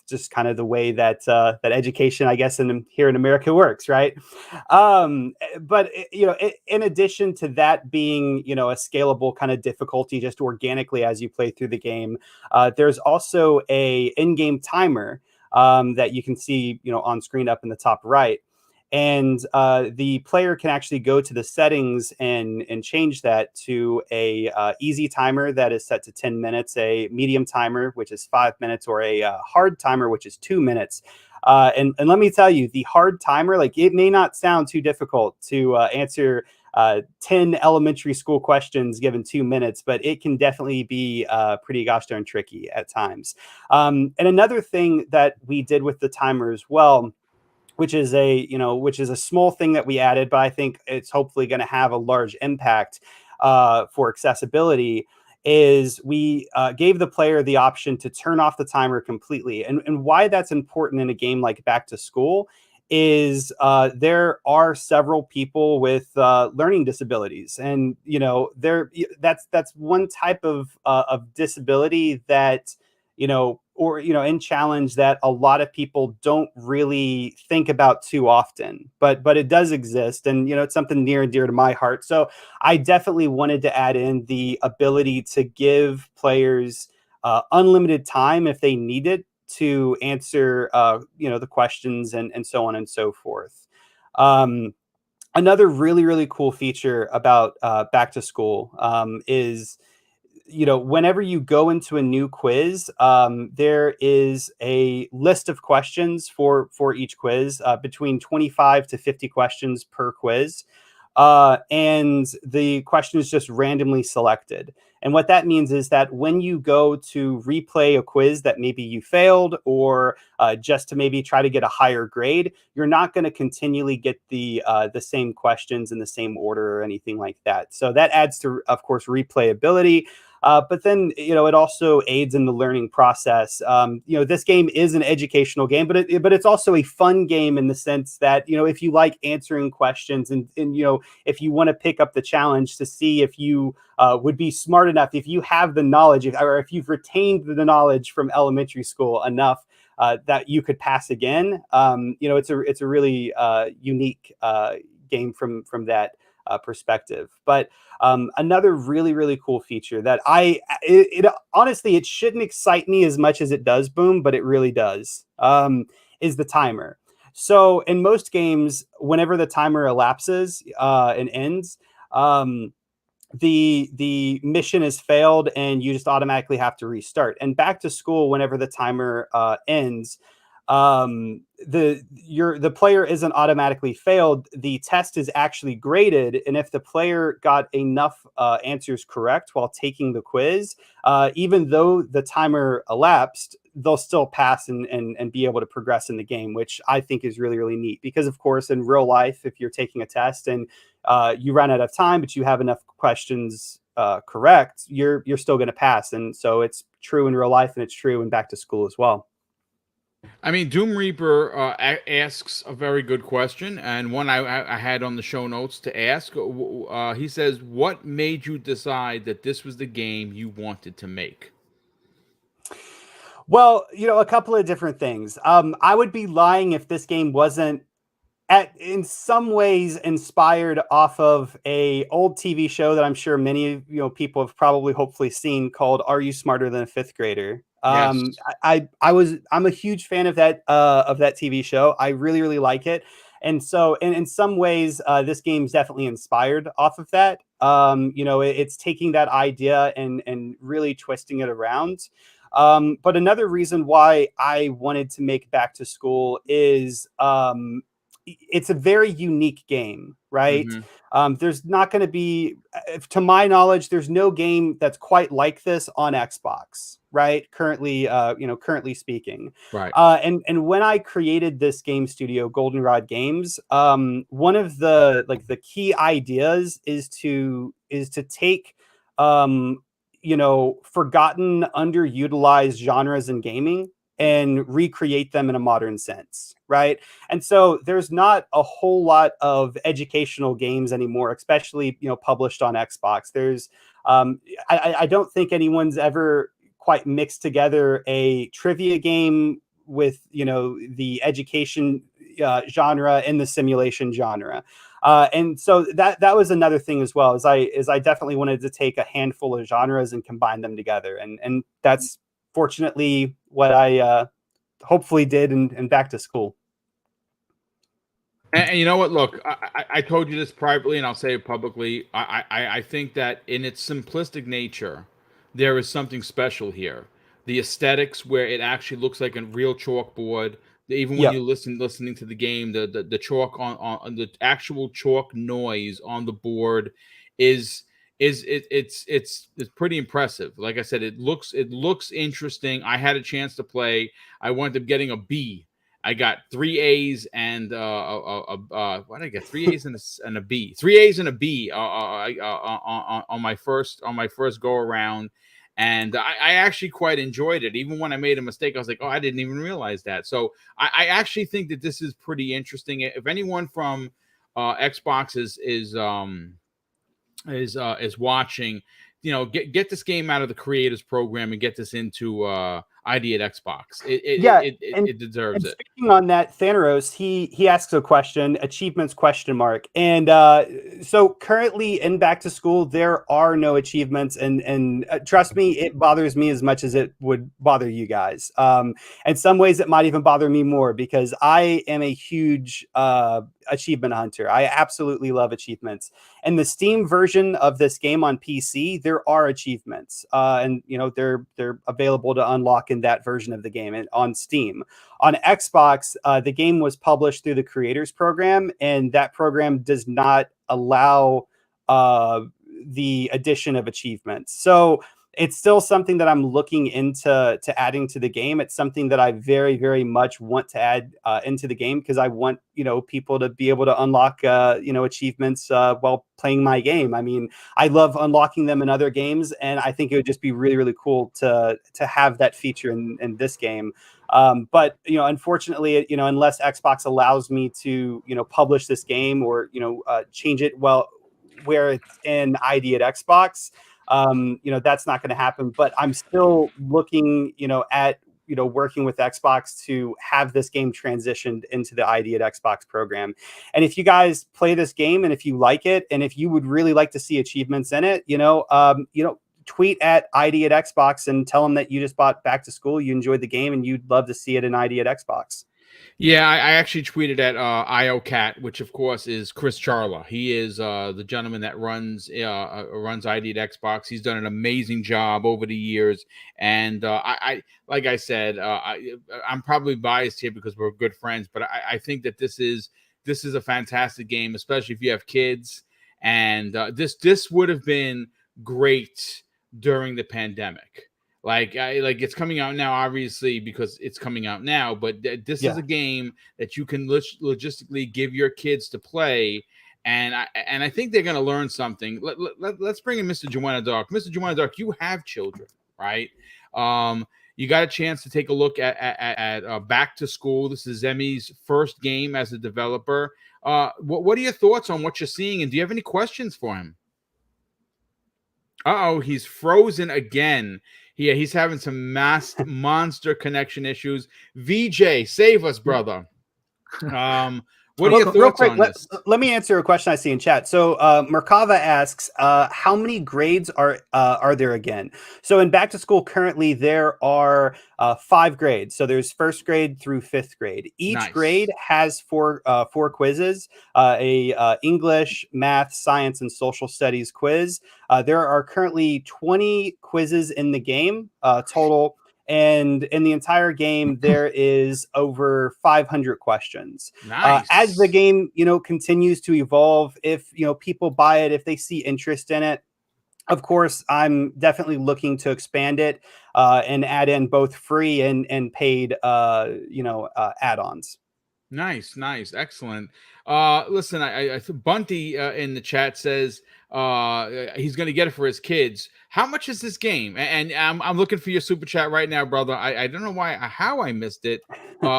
Just kind of the way that education, I guess, here in America works, right? But in addition to that being, a scalable kind of difficulty, just organically as you play through the game, there's also a in-game timer that you can see, on screen up in the top right. And the player can actually go to the settings and change that to a easy timer that is set to 10 minutes, a medium timer, which is 5 minutes, or a hard timer, which is 2 minutes. And let me tell you, the hard timer, like, it may not sound too difficult to answer 10 elementary school questions given 2 minutes, but it can definitely be pretty gosh darn tricky at times. And another thing that we did with the timer as well, which is a small thing that we added, but I think it's hopefully going to have a large impact for accessibility, is we gave the player the option to turn off the timer completely. And why that's important in a game like Back to School is there are several people with learning disabilities, and that's one type of disability that in challenge that a lot of people don't really think about too often, but it does exist, and it's something near and dear to my heart. So I definitely wanted to add in the ability to give players unlimited time if they need it to answer the questions and so on and so forth. Another really cool feature about back to school is whenever you go into a new quiz, there is a list of questions for each quiz, between 25 to 50 questions per quiz. And the question is just randomly selected. And what that means is that when you go to replay a quiz that maybe you failed, or just to maybe try to get a higher grade, you're not going to continually get the same questions in the same order or anything like that. So that adds to, of course, replayability. But then, it also aids in the learning process. This game is an educational game, but it's also a fun game in the sense that, if you like answering questions and if you want to pick up the challenge to see if you would be smart enough, if you have the knowledge, or if you've retained the knowledge from elementary school enough that you could pass again, it's a really unique game from that perspective. But another really cool feature that honestly, it shouldn't excite me as much as it does, Boom, but it really does, is the timer. So in most games, whenever the timer elapses and ends, the mission is failed and you just automatically have to restart. And back to school, whenever the timer ends, the player isn't automatically failed. The test is actually graded, and if the player got enough answers correct while taking the quiz, even though the timer elapsed, they'll still pass and be able to progress in the game, which I think is really neat. Because of course, in real life, if you're taking a test and you run out of time, but you have enough questions correct, you're still going to pass. And so it's true in real life, and it's true in back to school as well. I mean, Doom Reaper asks a very good question, and one I had on the show notes to ask. He says, what made you decide that this was the game you wanted to make? Well, a couple of different things. I would be lying if this game wasn't in some ways inspired off of a old TV show that I'm sure many people have probably hopefully seen, called Are You Smarter Than a Fifth Grader? Yes. I'm a huge fan of that TV show. I really like it. And so in some ways, this game's definitely inspired off of that. It's taking that idea and really twisting it around. But another reason why I wanted to make Back to School is it's a very unique game, right? Mm-hmm. There's not going to be, to my knowledge, there's no game that's quite like this on Xbox, right? Currently speaking. Right. And when I created this game studio, Goldenrod Games, one of the key ideas is to take forgotten, underutilized genres in gaming and recreate them in a modern sense, right? And so there's not a whole lot of educational games anymore, especially published on Xbox. There's I don't think anyone's ever quite mixed together a trivia game with the education genre and the simulation genre. And so that was another thing as well, is I definitely wanted to take a handful of genres and combine them together, and that's fortunately what I hopefully did in Back to School. And you know what? Look, I told you this privately, and I'll say it publicly. I think that in its simplistic nature, there is something special here. The aesthetics, where it actually looks like a real chalkboard. Even when Yep. you listening to the game, the chalk on the actual chalk noise on the board it's pretty impressive. Like I said, it looks interesting. I had a chance to play. I wound up getting a B. I got 3 A's and what did I get? 3 A's and a B. 3 A's and a B on my first go around. And I actually quite enjoyed it. Even when I made a mistake, I was like, oh, I didn't even realize that. So I actually think that this is pretty interesting. If anyone from Xbox is watching, get this game out of the creators program and get this into ID at Xbox. It deserves and it. speaking on that, Thanos, he asks a question, achievements question mark. And so currently in back to school, there are no achievements, and trust me, it bothers me as much as it would bother you guys. In some ways, it might even bother me more because I am a huge achievement hunter. I absolutely love achievements. And the Steam version of this game on PC, there are achievements, and they're available to unlock in that version of the game and on Steam. On Xbox, the game was published through the Creators Program, and that program does not allow the addition of achievements. So it's still something that I'm looking into adding to the game. It's something that I very, very much want to add into the game because I want people to be able to unlock achievements while playing my game. I mean, I love unlocking them in other games, and I think it would just be really, really cool to have that feature in this game. But unfortunately, unless Xbox allows me to publish this game or change it where it's in ID at Xbox. That's not going to happen, but I'm still looking, at, working with Xbox to have this game transitioned into the ID at Xbox program. And if you guys play this game and if you like it, and if you would really like to see achievements in it, tweet at ID at Xbox and tell them that you just bought Back to School, you enjoyed the game, and you'd love to see it in ID at Xbox. Yeah, I actually tweeted at IOCat, which of course is Chris Charla. He is the gentleman that runs ID at Xbox. He's done an amazing job over the years, and I like I said, I'm probably biased here because we're good friends, but I think that this is a fantastic game, especially if you have kids. And this would have been great during the pandemic. Like it's coming out now, obviously, because it's coming out now. But this is a game that you can logistically give your kids to play, and I think they're going to learn something. Let's bring in Mr. Joanna Dark. Mr. Joanna Dark, you have children, right? You got a chance to take a look at Back to School. This is Zemi's first game as a developer. What are your thoughts on what you're seeing, and do you have any questions for him? Uh-oh, he's frozen again. Yeah, he's having some monster connection issues. VJ, save us, brother. What are your thoughts on this? Let me answer a question I see in chat. So Merkava asks, how many grades are there again? So in Back to School currently, there are 5 grades. So there's first grade through 5th grade. Each grade has four quizzes, a English, math, science, and social studies quiz. There are currently 20 quizzes in the game total. And in the entire game, there is over 500 questions. Nice. As the game, continues to evolve, if people buy it, if they see interest in it, of course, I'm definitely looking to expand it and add in both free and paid, add-ons. Nice, excellent. Listen, I Bunty in the chat says he's going to get it for his kids. How much is this game? And I'm looking for your super chat right now, brother. I don't know how I missed it.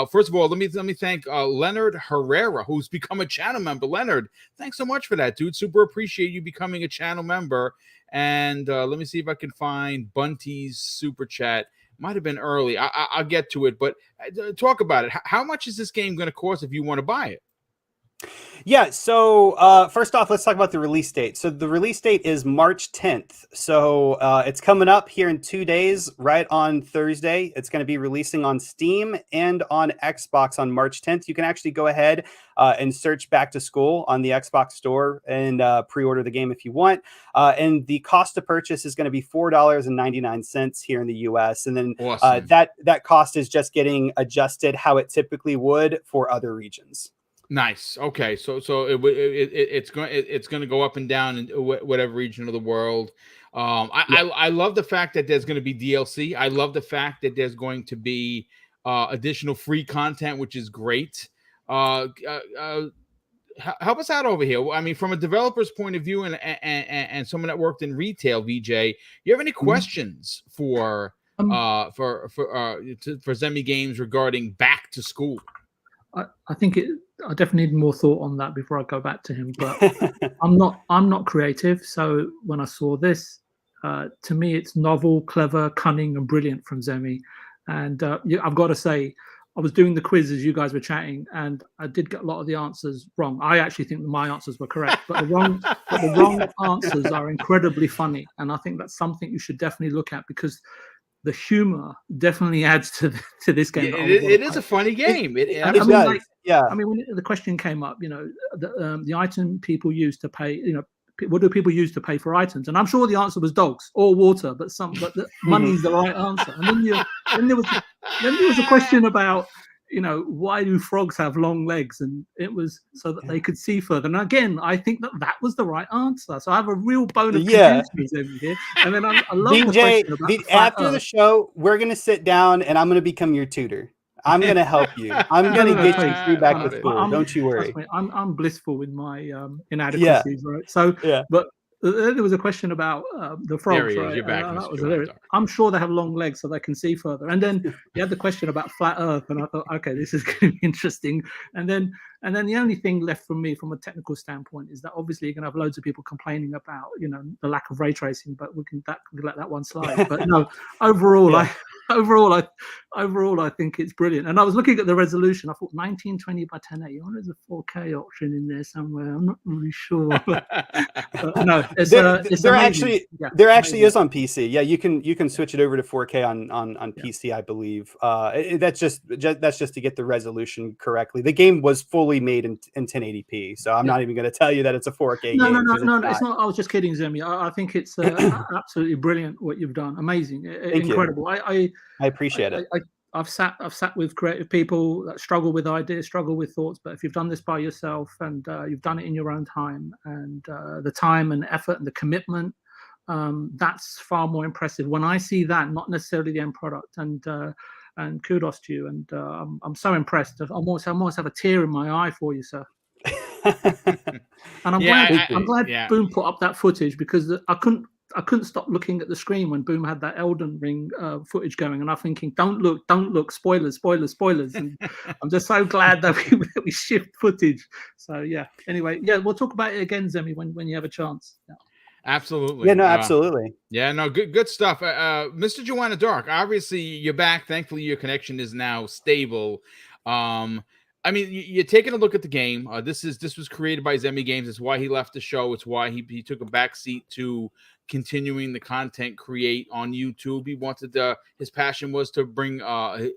First of all, let me thank Leonard Herrera, who's become a channel member. Leonard, thanks so much for that, dude. Super appreciate you becoming a channel member. And let me see if I can find Bunty's super chat. Might have been early. I'll get to it, but talk about it. How much is this game going to cost if you want to buy it? Yeah, so first off, let's talk about the release date. So the release date is March 10th. So it's coming up here in 2 days, right on Thursday. It's going to be releasing on Steam and on Xbox on March 10th. You can actually go ahead and search Back to School on the Xbox store and pre-order the game if you want. And the cost to purchase is going to be $4.99 here in the US. And then awesome. That cost is just getting adjusted how it typically would for other regions. Nice. Okay, so it's going to go up and down in whatever region of the world. I love the fact that there's going to be DLC. I love the fact that there's going to be additional free content, which is great. help us out over here. I mean, from a developer's point of view, and someone that worked in retail, VJ, you have any questions for Zemi Games regarding back to school? I think I definitely need more thought on that before I go back to him. But I'm not creative, so when I saw this, to me, it's novel, clever, cunning, and brilliant from Zemi. And I've got to say, I was doing the quiz as you guys were chatting, and I did get a lot of the answers wrong. I actually think that my answers were correct, but the wrong answers are incredibly funny, and I think that's something you should definitely look at, because the humor definitely adds to this game. Yeah, it is a funny game. It does. I mean, when the question came up, the item people use to pay, what do people use to pay for items? And I'm sure the answer was dogs or water, but the money's the right answer. And then there was a question about, why do frogs have long legs? And it was so that they could see further. And again, I think that was the right answer. So I have a real bone of contention over here. And then I love BJ, the question about after the show, we're going to sit down and I'm going to become your tutor. I'm going to help you. I'm going to get you through back to school. Don't you worry. Me, I'm blissful in my inadequacies, right? So, but there was a question about the frogs, right? You're back that was hilarious. I'm sure they have long legs so they can see further. And then you had the question about flat Earth, and I thought, okay, this is going to be interesting. And then the only thing left from me from a technical standpoint is that obviously you're going to have loads of people complaining about, the lack of ray tracing, but we can let that one slide. But no, overall, I think it's brilliant. And I was looking at the resolution. I thought 1920 by 1080. There's a 4K option in there somewhere. I'm not really sure. But no, there actually is on PC. Yeah, you can switch it over to 4K on PC, I believe. That's just to get the resolution correctly. The game was fully made in 1080p, so I'm not even going to tell you that it's a 4K game. No, it's not. I was just kidding, Zemi. I think it's absolutely brilliant what you've done. Amazing, incredible. I appreciate it. I've sat with creative people that struggle with ideas, struggle with thoughts, but if you've done this by yourself and you've done it in your own time, and the time and effort and the commitment, that's far more impressive. When I see that, not necessarily the end product, and kudos to you. And I'm so impressed. I almost have a tear in my eye for you, sir. And I'm glad Boom put up that footage, because I couldn't stop looking at the screen when Boom had that Elden Ring footage going, and I'm thinking, don't look, spoilers. And I'm just so glad that we shift footage. So anyway, we'll talk about it again, Zemi, when you have a chance. Absolutely. Yeah, no, absolutely. Good stuff. Mr. Joanna Dark, obviously you're back. Thankfully, your connection is now stable. I mean, you're taking a look at the game. This was created by Zemi Games. It's why he left the show. It's why he took a backseat to continuing the content create on YouTube. He wanted his passion was to bring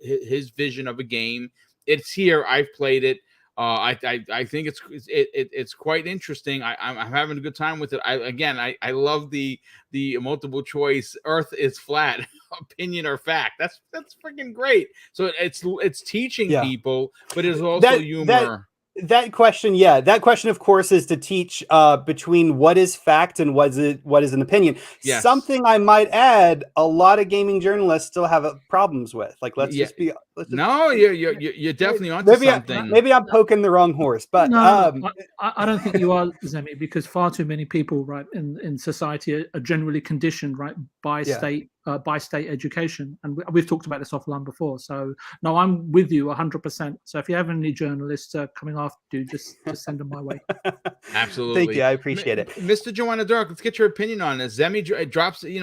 his vision of a game. It's here. I've played it. I think it's quite interesting. I'm having a good time with it. I love the multiple choice Earth is flat opinion or fact. That's freaking great. So it's teaching people, but it's also humor. That question, of course, is to teach between what is fact and what is an opinion. Yes. Something I might add, a lot of gaming journalists still have problems with. Like, you're definitely onto something. Maybe I'm poking the wrong horse, but I don't think you are, Zemi, because far too many people, right, in society are generally conditioned, right, by state education, and we've talked about this offline before. So no, I'm with you 100%. So if you have any journalists coming after you, just send them my way. Absolutely. Thank you. I appreciate it. Mr. Joanna Dark, let's get your opinion on this. Zemi drops, he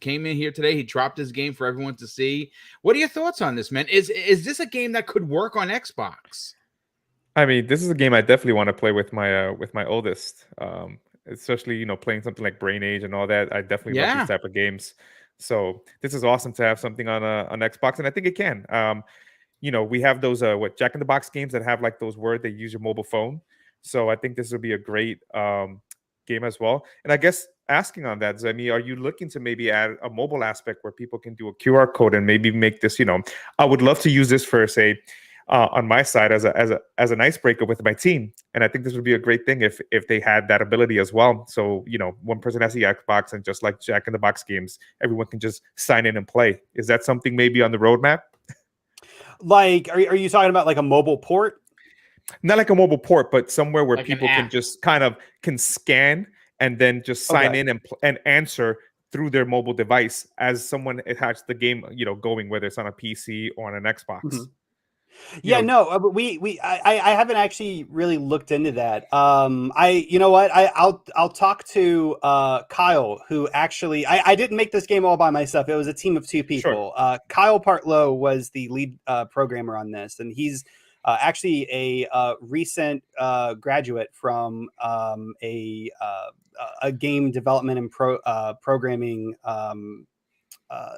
came in here today. He dropped his game for everyone to see. What are your thoughts on this, man? Is this a game that could work on Xbox? I mean, this is a game I definitely want to play with my oldest. Especially, playing something like Brain Age and all that. I definitely love these type of games. So this is awesome to have something on Xbox, and I think it can. We have those Jack in the Box games that have like those words that use your mobile phone. So I think this will be a great game as well. And I guess asking on that, Zemi, are you looking to maybe add a mobile aspect where people can do a QR code and maybe make this? I would love to use this for, say, on my side as an icebreaker with my team, and I think this would be a great thing if they had that ability as well. So one person has the Xbox, and just like Jack in the Box games, everyone can just sign in and play. Is that something maybe on the roadmap? Like, are you talking about like a mobile port? not like a mobile port, but somewhere where Like an people can app. just kind of can scan and then just sign in and answer through their mobile device as someone has the game, going, whether it's on a PC or on an Xbox. Mhm. You Yeah, know, no, but I haven't actually really looked into that. You know what, I'll talk to Kyle, who actually I didn't make this game all by myself. It was a team of two Sure. people. Kyle Partlow was the lead programmer on this, and he's actually a recent graduate from a game development and programming uh, uh,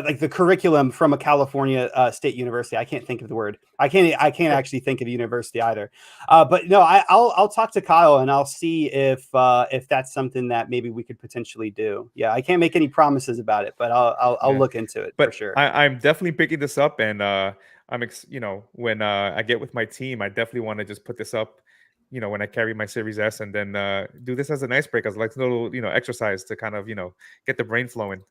like the curriculum from a California state university. I can't think of the word. I can't actually think of university either. But no, I'll talk to Kyle and I'll see if that's something that maybe we could potentially do. Yeah, I can't make any promises about it, but I'll look into it for sure. I'm definitely picking this up, and when I get with my team, I definitely want to just put this up. When I carry my Series S, and then do this as an icebreaker, as like a little exercise to kind of get the brain flowing.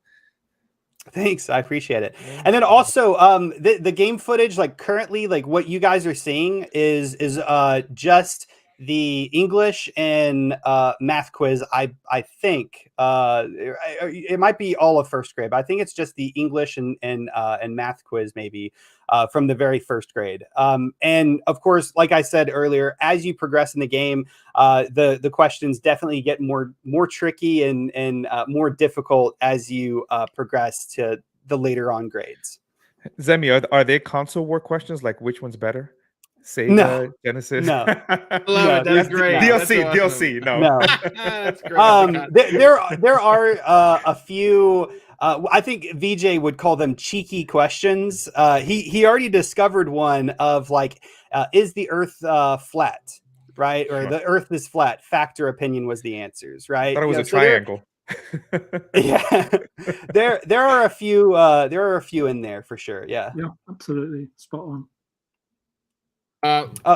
Thanks, I appreciate it. And then also, the game footage, like currently, like what you guys are seeing is just the English and math quiz. I think it might be all of first grade, but I think it's just the English and math quiz maybe from the very first grade. And of course, like I said earlier, as you progress in the game, the questions definitely get more tricky and more difficult as you progress to the later on grades. Zemi, are they console war questions? Like which one's better? Sega, No. Genesis. No. I love it. That's great. DLC, That's awesome. DLC. No. No. That's great. There are a few. I think VJ would call them cheeky questions. He already discovered one of like, is the Earth flat? Right, or the Earth is flat. Fact or opinion was the answers. Right. I thought it was a triangle. Yeah, there are a few. There are a few in there for sure. Yeah. Yeah, absolutely, spot on.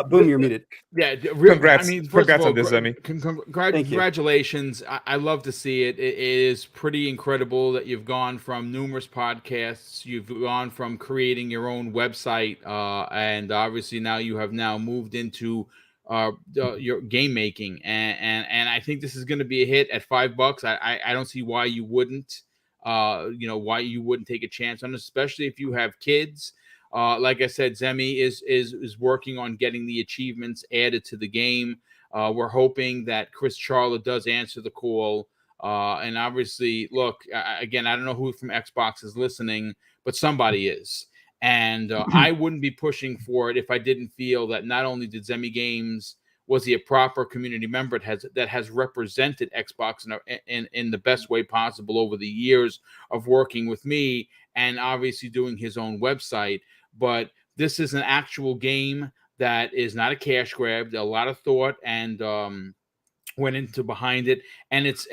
Boom, you're muted. Yeah, congrats. I mean, congrats on this, Zemi. Congratulations. I love to see it. It is pretty incredible that you've gone from numerous podcasts. You've gone from creating your own website, and obviously now you have moved into your game making, and I think this is going to be a hit at $5. I don't see why you wouldn't. Why you wouldn't take a chance on this, especially if you have kids. Like I said, Zemi is working on getting the achievements added to the game. We're hoping that Chris Charla does answer the call. And obviously, look, again, I don't know who from Xbox is listening, but somebody is. And I wouldn't be pushing for it if I didn't feel that not only did Zemi Games, was he a proper community member that has represented Xbox in the best way possible over the years of working with me and obviously doing his own website. But this is an actual game that is not a cash grab. A lot of thought and went into behind it, and it's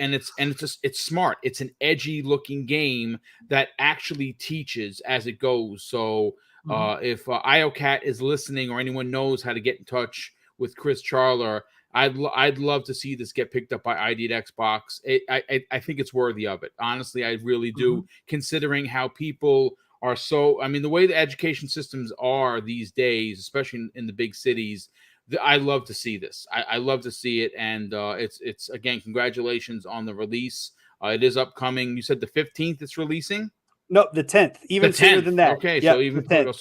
smart. It's an edgy looking game that actually teaches as it goes. So if IOCAT is listening or anyone knows how to get in touch with Chris Charler, I'd love to see this get picked up by ID at Xbox. I think it's worthy of it. Honestly, I really do, considering how people are so, I mean, the way the education systems are these days, especially in the big cities, I love to see this. I love to see it. And it's again, congratulations on the release. It is upcoming. You said the 15th it's releasing? Nope, the 10th, even sooner than that. Okay, yep, so even the 10th.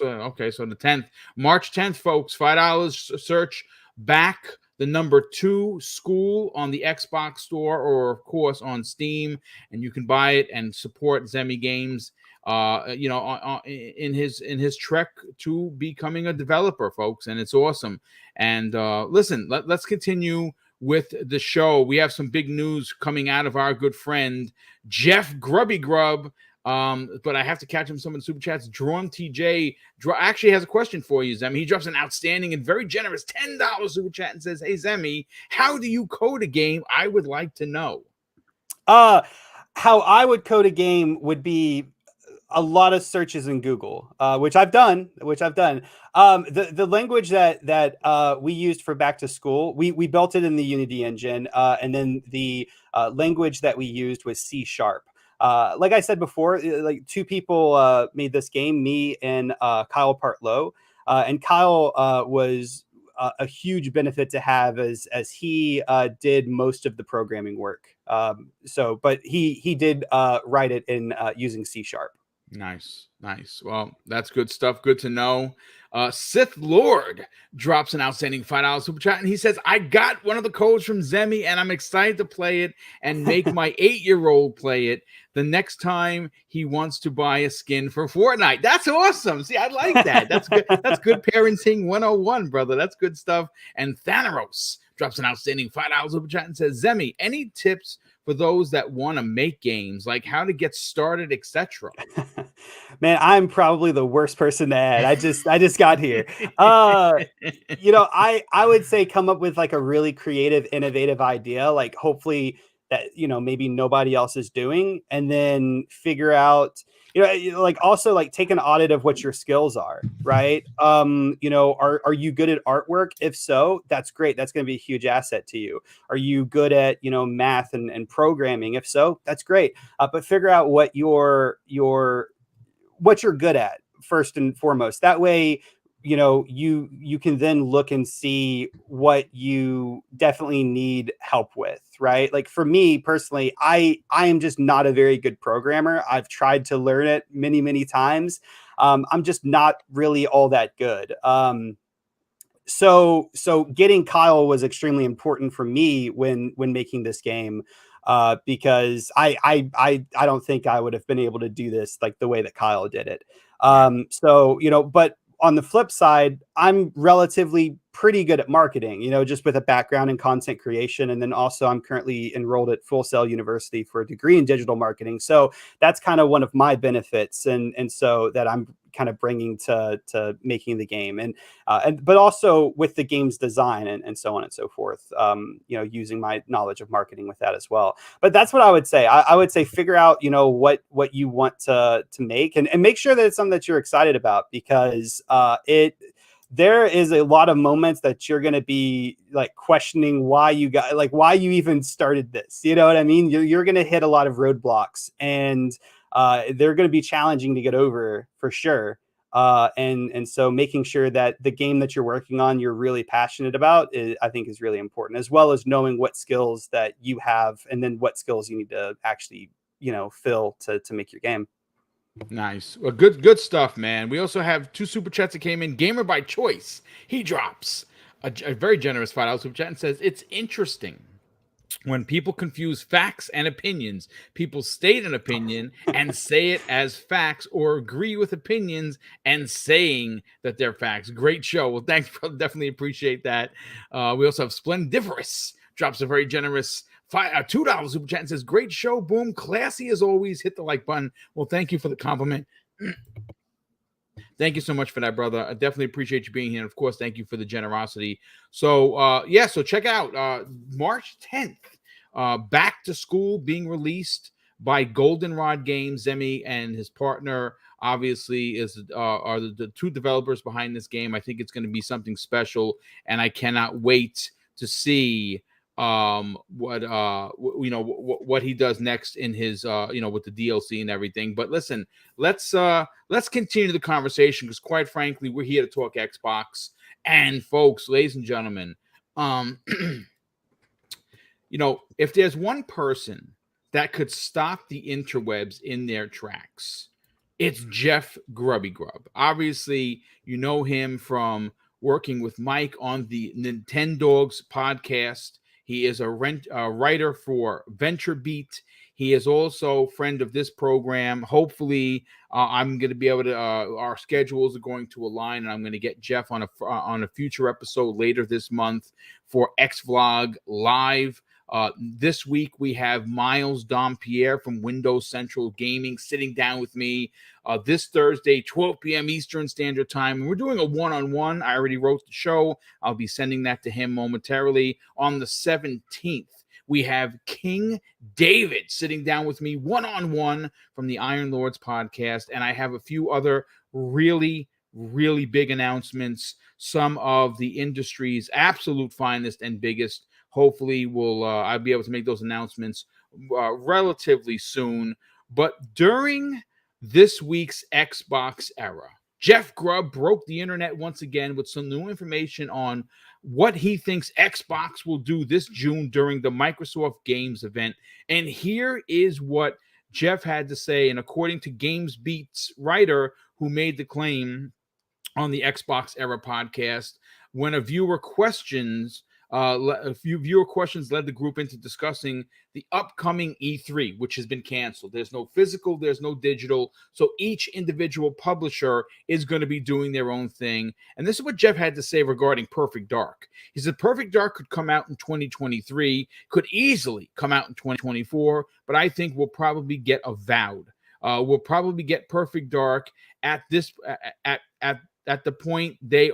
So the 10th, March 10th, folks, $5. Search back the number 2 school on the Xbox store, or of course on Steam, and you can buy it and support Zemi Games. In his trek to becoming a developer, folks, and it's awesome. And listen, let's continue with the show. We have some big news coming out of our good friend Jeff Grubb. But I have to catch him some in the super chats. Drawn TJ actually has a question for you, Zemi. He drops an outstanding and very generous $10 super chat and says, "Hey Zemi, how do you code a game? I would like to know." How I would code a game would be a lot of searches in Google, which I've done. The language that we used for back to school, we built it in the Unity engine, and then the language that we used was C#. Like I said before, like 2 people made this game, me and Kyle Partlow. And Kyle was a huge benefit to have as he did most of the programming work. But he did write it in using C#. Nice. Well, that's good stuff. Good to know. Sith Lord drops an outstanding $5 super chat, and he says, I got one of the codes from Zemi, and I'm excited to play it and make my 8-year-old play it the next time he wants to buy a skin for Fortnite. That's awesome. See, I like that. That's good. That's good parenting 101, brother. That's good stuff. And Thanaros drops an outstanding $5 super chat and says, Zemi, any tips for those that want to make games, like how to get started, etc.? Man, I'm probably the worst person to add. I just got here. I would say come up with like a really creative, innovative idea, like hopefully that, maybe nobody else is doing, and then figure out, like also like take an audit of what your skills are, right? Are you good at artwork? If so, that's great. That's going to be a huge asset to you. Are you good at, math and programming? If so, that's great. But figure out what you're good at first and foremost. That way, you can then look and see what you definitely need help with, right? Like for me personally, I am just not a very good programmer. I've tried to learn it many, many times. I'm just not really all that good. So getting Kyle was extremely important for me when making this game. Because I don't think I would have been able to do this like the way that Kyle did it. But on the flip side, I'm relatively pretty good at marketing, just with a background in content creation. And then also I'm currently enrolled at Full Sail University for a degree in digital marketing. So that's kind of one of my benefits. And so that I'm kind of bringing to making the game but also with the game's design and so on and so forth, using my knowledge of marketing with that as well. But that's what I would say. I would say figure out, what you want to make and make sure that it's something that you're excited about, because there is a lot of moments that you're going to be like questioning why you even started this. You know what I mean? You're going to hit a lot of roadblocks, and they're going to be challenging to get over for sure. And so making sure that the game that you're working on, you're really passionate about, I think is really important, as well as knowing what skills that you have and then what skills you need to actually, fill to make your game. Nice. Well, good stuff, man. We also have 2 super chats that came in. Gamer by Choice, he drops a very generous $5 super chat and says, it's interesting when people confuse facts and opinions. People state an opinion and say it as facts, or agree with opinions and saying that they're facts. Great show. Well, thanks, brother. Definitely appreciate that. We also have Splendiferous drops a very generous $2 super chat and says, great show, Boom. Classy as always. Hit the like button. Well, thank you for the compliment. Thank you so much for that, brother. I definitely appreciate you being here. And of course, thank you for the generosity. So, so check out March 10th, Back to School being released by Goldenrod Games. Zemi and his partner obviously are the 2 developers behind this game. I think it's going to be something special, and I cannot wait to see what he does next in his with the DLC and everything. But listen, let's continue the conversation, because quite frankly, we're here to talk Xbox. And folks, ladies and gentlemen, if there's one person that could stop the interwebs in their tracks, it's Jeff Grubby Grubb. Obviously, you know him from working with Mike on the Nintendogs podcast. He is a writer for VentureBeat. He is also a friend of this program. Hopefully, I'm going to be able to. Our schedules are going to align, and I'm going to get Jeff on a future episode later this month for XVlog Live. This week we have Miles Dompierre from Windows Central Gaming sitting down with me this Thursday, 12 p.m. Eastern Standard Time. We're doing a one-on-one. I already wrote the show. I'll be sending that to him momentarily. On the 17th, we have King David sitting down with me one-on-one from the Iron Lords podcast. And I have a few other really big announcements. Some of the industry's absolute finest and biggest. Hopefully, I'll be able to make those announcements relatively soon. But during this week's Xbox era, Jeff Grubb broke the internet once again with some new information on what he thinks Xbox will do this June during the Microsoft Games event. And here is what Jeff had to say. And according to GamesBeat's writer who made the claim on the Xbox Era podcast, when a viewer questions led the group into discussing the upcoming E3, which has been canceled. There's no physical, there's no digital. So each individual publisher is going to be doing their own thing. And this is what Jeff had to say regarding Perfect Dark. He said Perfect Dark could come out in 2023, could easily come out in 2024, but I think we'll probably get Avowed. We'll probably get Perfect Dark at this at the point they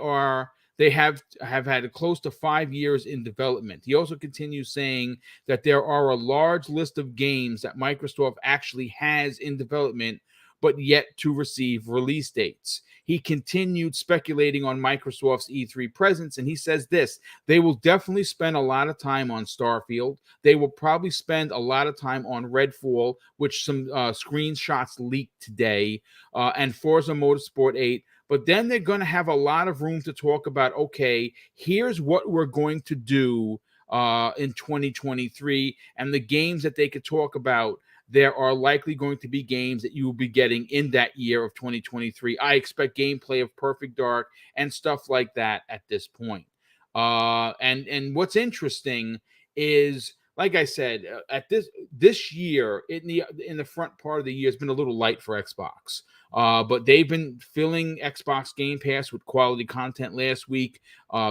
have had close to 5 years in development. He also continues saying that there are a large list of games that Microsoft actually has in development, but yet to receive release dates. He continued speculating on Microsoft's E3 presence, and he says this: they will definitely spend a lot of time on Starfield. They will probably spend a lot of time on Redfall, which some screenshots leaked today, and Forza Motorsport 8. But then they're going to have a lot of room to talk about, okay, here's what we're going to do in 2023. And the games that they could talk about, there are likely going to be games that you will be getting in that year of 2023. I expect gameplay of Perfect Dark and stuff like that at this point. And what's interesting is, like I said, at this year in the front part of the year has been a little light for Xbox. But they've been filling Xbox Game Pass with quality content last week.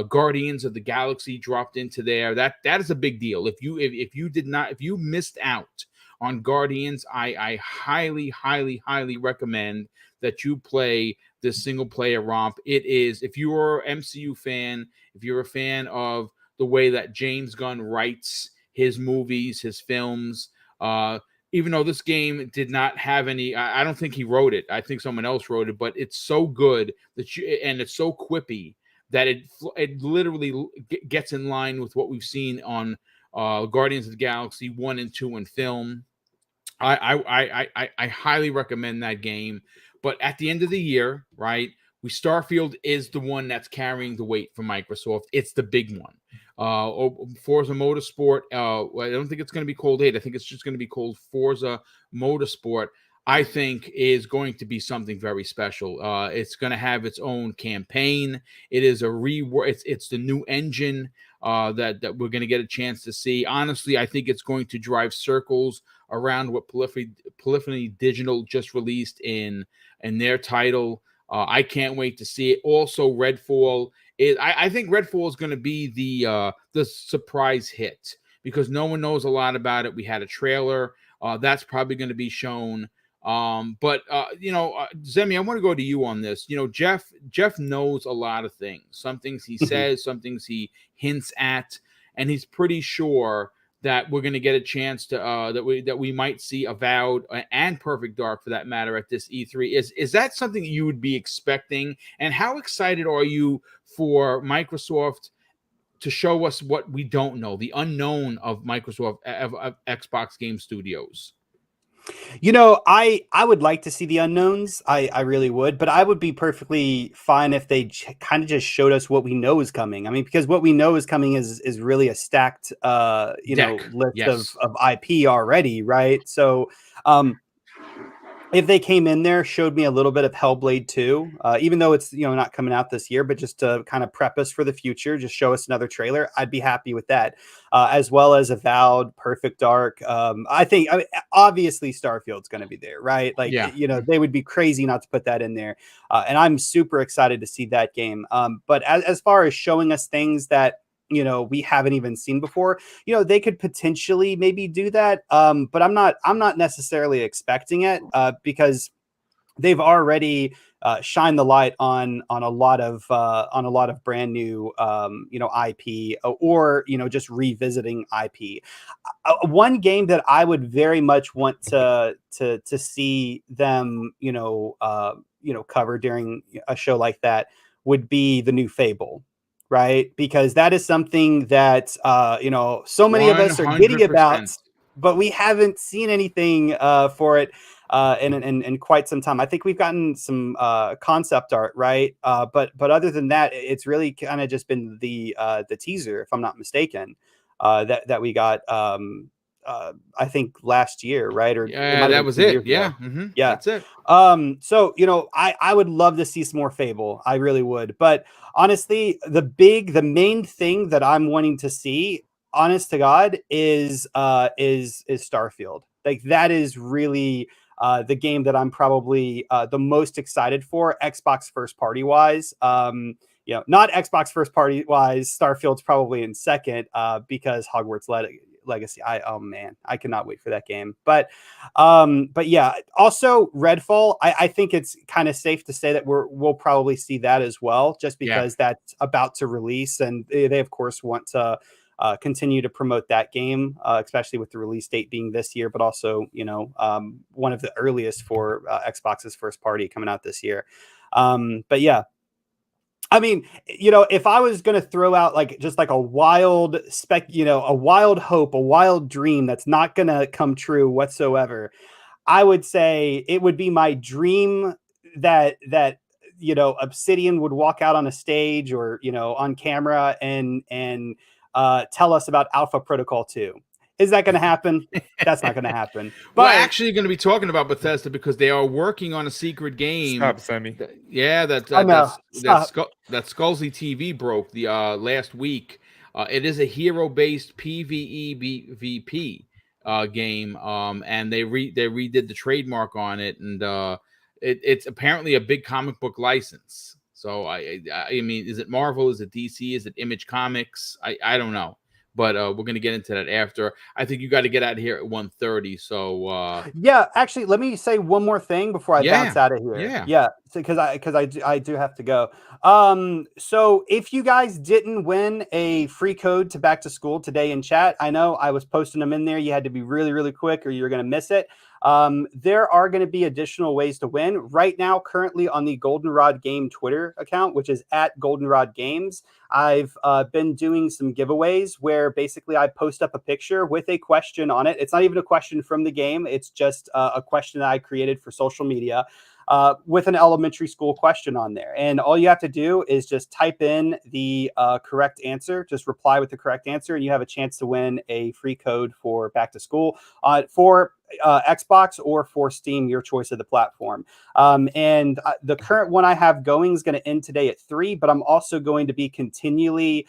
Guardians of the Galaxy dropped into there. That is a big deal. If you missed out on Guardians, I highly, highly, highly recommend that you play this single player romp. It is, if you are an MCU fan, if you're a fan of the way that James Gunn writes his movies, his films, even though this game did not have any, I don't think he wrote it. I think someone else wrote it, but it's so good and it's so quippy that it literally gets in line with what we've seen on Guardians of the Galaxy 1 and 2 in film. I highly recommend that game. But at the end of the year, right, Starfield is the one that's carrying the weight for Microsoft. It's the big one. Forza Motorsport, I don't think it's going to be called 8. I think it's just going to be called Forza Motorsport. I think is going to be something very special. It's going to have its own campaign. It is it's the new engine that we're going to get a chance to see. Honestly, I think it's going to drive circles around what Polyphony Digital just released in their title. I can't wait to see it. Also, Redfall I think Redfall is going to be the surprise hit because no one knows a lot about it. We had a trailer that's probably going to be shown. But Zemi, I want to go to you on this. Jeff knows a lot of things. Some things he says, some things he hints at, and he's pretty sure that we're going to get a chance to that we might see Avowed and Perfect Dark for that matter at this E3. Is that something you would be expecting? And how excited are you for Microsoft to show us what we don't know, the unknown of Microsoft of Xbox Game Studios? I would like to see the unknowns. I really would, but I would be perfectly fine if they kind of just showed us what we know is coming. I mean, because what we know is coming is really a stacked, list of IP already, right? So, if they came in there, showed me a little bit of Hellblade 2, even though it's not coming out this year, but just to kind of prep us for the future, just show us another trailer, I'd be happy with that. As well as Avowed, Perfect Dark. I mean, obviously Starfield's going to be there, right? Like, they would be crazy not to put that in there. And I'm super excited to see that game. But as far as showing us things that we haven't even seen before, they could potentially maybe do that. But I'm not necessarily expecting it because they've already shined the light on a lot of brand new IP or just revisiting IP. One game that I would very much want to see them cover during a show like that would be the new Fable. Right, because that is something that so many of us are giddy about, but we haven't seen anything for it. in quite some time. I think we've gotten some concept art, right? But other than that, it's really kind of just been the teaser, if I'm not mistaken, that we got. I think last year, right? Or it Yeah, might have that been was 2 it. years Yeah, ago. Yeah. that's it. So I would love to see some more Fable. I really would. But honestly, the main thing that I'm wanting to see, honest to God, is Starfield. Like that is really the game that I'm probably the most excited for, Xbox first party wise. Not Xbox first party wise. Starfield's probably in second because Hogwarts Legacy. Oh man, I cannot wait for that game. But yeah, also Redfall. I think it's kind of safe to say that we'll probably see that as well, just because that's about to release, and they of course want to continue to promote that game, especially with the release date being this year, but also one of the earliest for Xbox's first party coming out this year. But yeah. I mean, if I was going to throw out just like a wild a wild hope, a wild dream that's not going to come true whatsoever, I would say it would be my dream that Obsidian would walk out on a stage or on camera and tell us about Alpha Protocol 2. Is that going to happen? That's not going to happen. We're But actually going to be talking about Bethesda because they are working on a secret game. Stop, Zemi. That Skullsy TV broke the last week. It is a hero-based PvEvP game, and they redid the trademark on it, and it's apparently a big comic book license. So I mean, is it Marvel? Is it DC? Is it Image Comics? I don't know. But we're going to get into that after. I think you got to get out of here at 1:30. So yeah, actually, let me say one more thing before I bounce out of here. Yeah, because I do have to go. So if you guys didn't win a free code to back to school today in chat, I know I was posting them in there. You had to be really, really quick, or you're going to miss it. There are going to be additional ways to win right now. Currently on the Goldenrod Game Twitter account, which is at Goldenrod Games, I've been doing some giveaways where basically I post up a picture with a question on it. It's not even a question from the game. It's just a question that I created for social media with an elementary school question on there. And all you have to do is just type in the correct answer, just reply with the correct answer, and you have a chance to win a free code for back to school for Xbox or for Steam, your choice of the platform. And the current one I have going is going to end today at 3, but I'm also going to be continually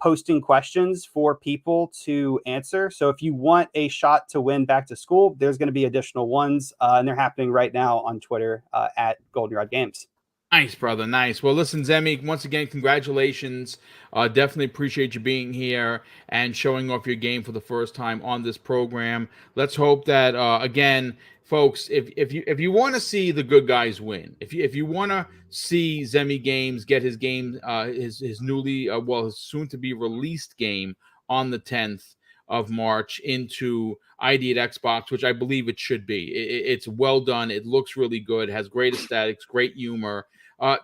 posting questions for people to answer. So if you want a shot to win back to school, there's going to be additional ones, and they're happening right now on Twitter at Goldenrod Games. Nice, brother. Nice. Well, listen, Zemi, once again, congratulations. Definitely appreciate you being here and showing off your game for the first time on this program. Let's hope that, again, folks, if you want to see the good guys win, if you want to see Zemi Games get his game, his newly, his soon-to-be released game on the 10th of March into ID at Xbox, which I believe it should be. It's well done. It looks really good. Has great aesthetics, great humor.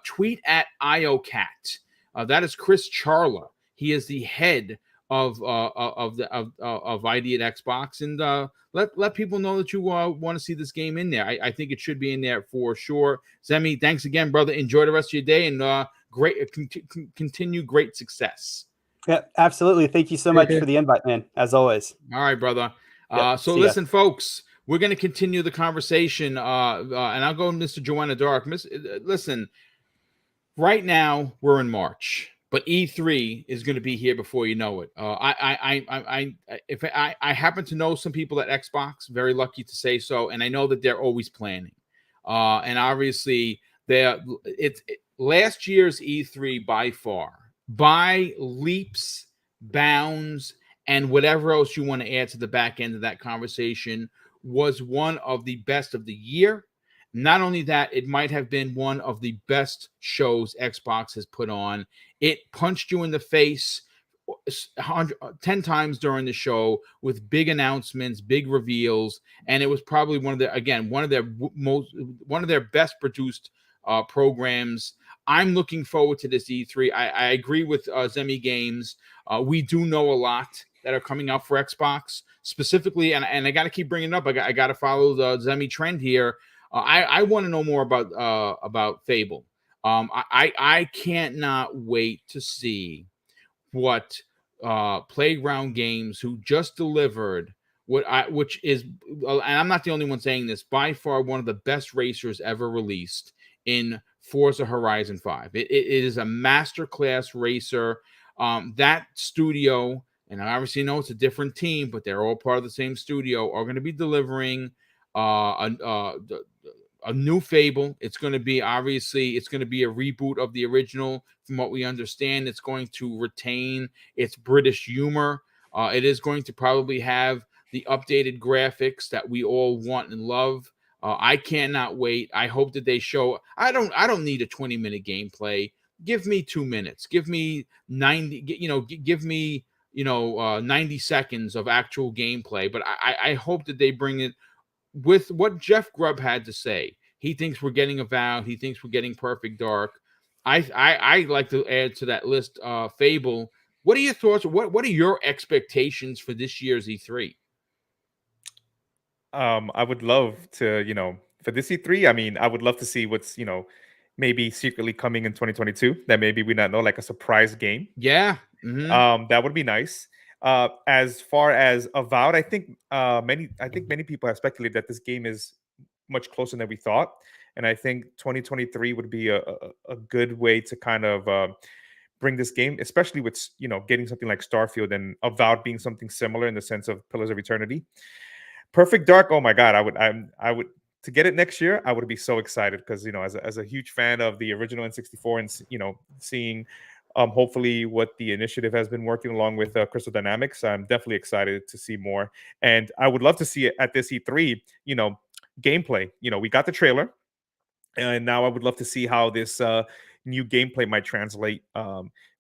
Tweet at IOCat. That is Chris Charla. He is the head of ID at Xbox, and let people know that you want to see this game in there. I think it should be in there for sure. Zemi, thanks again, brother. Enjoy the rest of your day, and continue great success. Yeah, absolutely. Thank you so much for the invite, man. As always. All right, brother. So see listen, folks, we're going to continue the conversation, and I'll go, Mr. Joanna Dark. Listen, right now we're in March, but E3 is going to be here before you know it. I happen to know some people at Xbox, very lucky to say so, and I know that they're always planning. And obviously, last year's E3 by far, by leaps, bounds, and whatever else you want to add to the back end of that conversation, was one of the best of the year. Not only that, it might have been one of the best shows Xbox has put on. It punched you in the face 10 times during the show with big announcements, big reveals, and it was probably one of their best produced programs. I'm looking forward to this E3. I agree with Zemi Games. We do know a lot. that are coming out for Xbox specifically, and I got to keep bringing it up. I got to follow the Zemi trend here. I want to know more about Fable. I can't not wait to see what Playground Games, who just delivered which is, and I'm not the only one saying this, by far one of the best racers ever released in Forza Horizon 5. It is a masterclass racer. That studio, and I obviously know it's a different team, but they're all part of the same studio, are going to be delivering a new Fable. It's going to be, obviously, it's going to be a reboot of the original. From what we understand, it's going to retain its British humor. It is going to probably have the updated graphics that we all want and love. I cannot wait. I hope that they show. I don't need a 20-minute gameplay. Give me 2 minutes. Give me 90. Give me 90 seconds of actual gameplay. But I hope that they bring it with what Jeff Grubb had to say. He thinks we're getting Avowed. He thinks we're getting Perfect Dark. I like to add to that list Fable. What are your thoughts? What are your expectations for this year's E3? I would love to, for this E3, I mean, I would love to see what's, maybe secretly coming in 2022 that maybe we not know, like a surprise game. Yeah. Mm-hmm. That would be nice. As far as Avowed, I think many people have speculated that this game is much closer than we thought, and I think 2023 would be a good way to kind of bring this game, especially with getting something like Starfield and Avowed being something similar in the sense of Pillars of Eternity. Perfect Dark, oh my God, I would to get it next year. I would be so excited because as a huge fan of the original N64 and seeing hopefully what the initiative has been working along with Crystal Dynamics, I'm definitely excited to see more. And I would love to see it at this E3, gameplay. We got the trailer, and now I would love to see how this new gameplay might translate.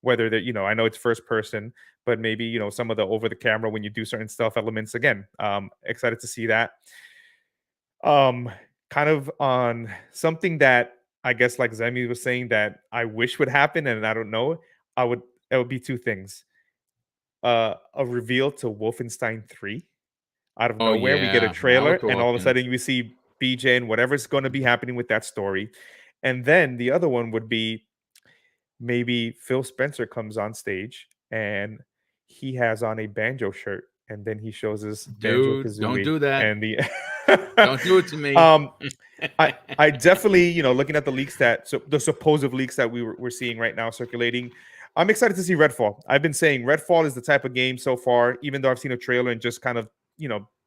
Whether that, I know it's first person, but maybe some of the over the camera when you do certain stuff elements. Again, excited to see that. Kind of on something that I guess, like Zemi was saying, that I wish would happen, and I don't know. It would be two things: a reveal to Wolfenstein 3 out of nowhere. We get a trailer, and all of a sudden we see BJ and whatever's going to be happening with that story. And then the other one would be maybe Phil Spencer comes on stage and he has on a banjo shirt, and then he shows us Banjo Kazooie. Don't do that. And the don't do it to me. I definitely, looking at the leaks the supposed leaks that we're seeing right now circulating, I'm excited to see Redfall. I've been saying Redfall is the type of game so far, even though I've seen a trailer and just kind of,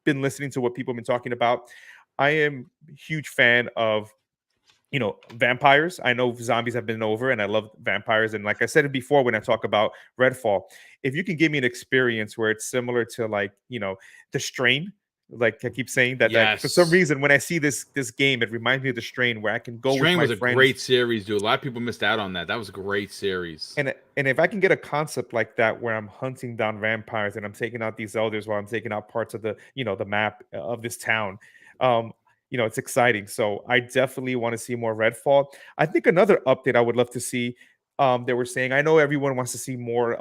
been listening to what people have been talking about. I am a huge fan of, vampires. I know zombies have been over, and I love vampires. And like I said it before, when I talk about Redfall, if you can give me an experience where it's similar to The Strain, like I keep saying that, yes. For some reason, when I see this game, it reminds me of The Strain, where I can go Strain with my was friends. A great series, dude. A lot of people missed out on that. That was a great series. And if I can get a concept like that where I'm hunting down vampires and I'm taking out these elders while I'm taking out parts of the the map of this town, it's exciting. So I definitely want to see more Redfall. I think another update I would love to see. They were saying, I know everyone wants to see more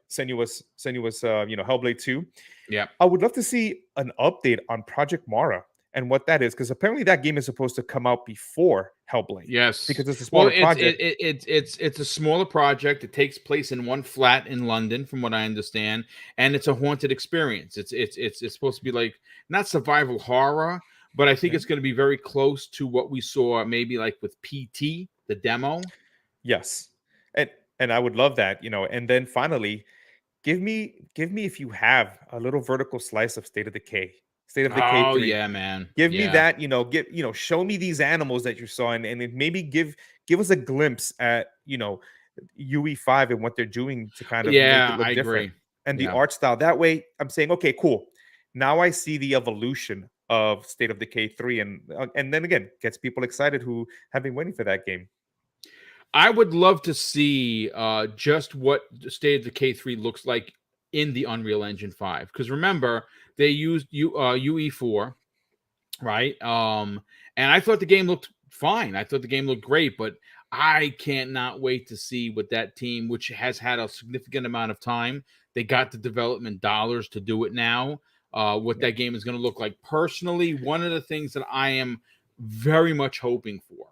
Senua's Hellblade 2. Yeah, I would love to see an update on Project Mara and what that is, because apparently that game is supposed to come out before Hellblade. Yes, because it's a smaller project. It's a smaller project. It takes place in one flat in London, from what I understand, and it's a haunted experience. It's supposed to be like not survival horror, but I think it's going to be very close to what we saw maybe like with PT, the demo. Yes, and I would love that, And then finally, give me if you have a little vertical slice of State of Decay. State of Decay 3. Oh yeah, man. Give me that, show me these animals that you saw, and maybe give us a glimpse at UE5 and what they're doing to kind of make it look different. Agree. And the art style. That way, I'm saying, okay, cool. Now I see the evolution of State of Decay 3, and then again, gets people excited who have been waiting for that game. I would love to see just what State of Decay 3 looks like in the Unreal Engine 5. Because remember, they used UE4, right? And I thought the game looked fine. I thought the game looked great, but I cannot wait to see what that team, which has had a significant amount of time They got the development dollars to do it now. What that game is going to look like. Personally, one of the things that I am very much hoping for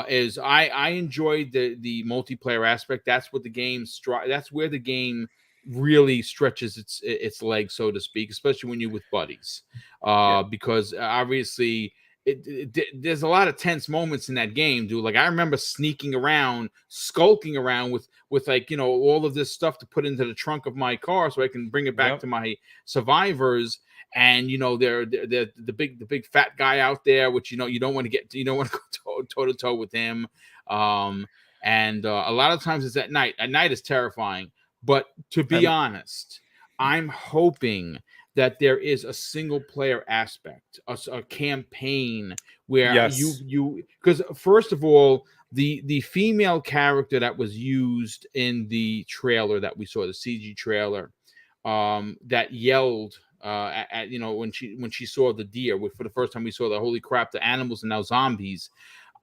is I enjoyed the multiplayer aspect. That's what the game that's where the game really stretches its legs, so to speak, especially when you're with buddies. Because obviously there's a lot of tense moments in that game, dude. Like I remember sneaking around, skulking around with like, you know, all of this stuff to put into the trunk of my car so I can bring it back to my survivors. And you know, they're the big fat guy out there, which you know you don't want to go toe to toe with him. And a lot of times it's at night. At night is terrifying. But to be honest, I'm hoping that there is a single player aspect, a campaign where you because first of all, the female character that was used in the trailer that we saw, the CG trailer, that yelled at you know, when she saw the deer for the first time, we saw the holy crap, the animals are now zombies.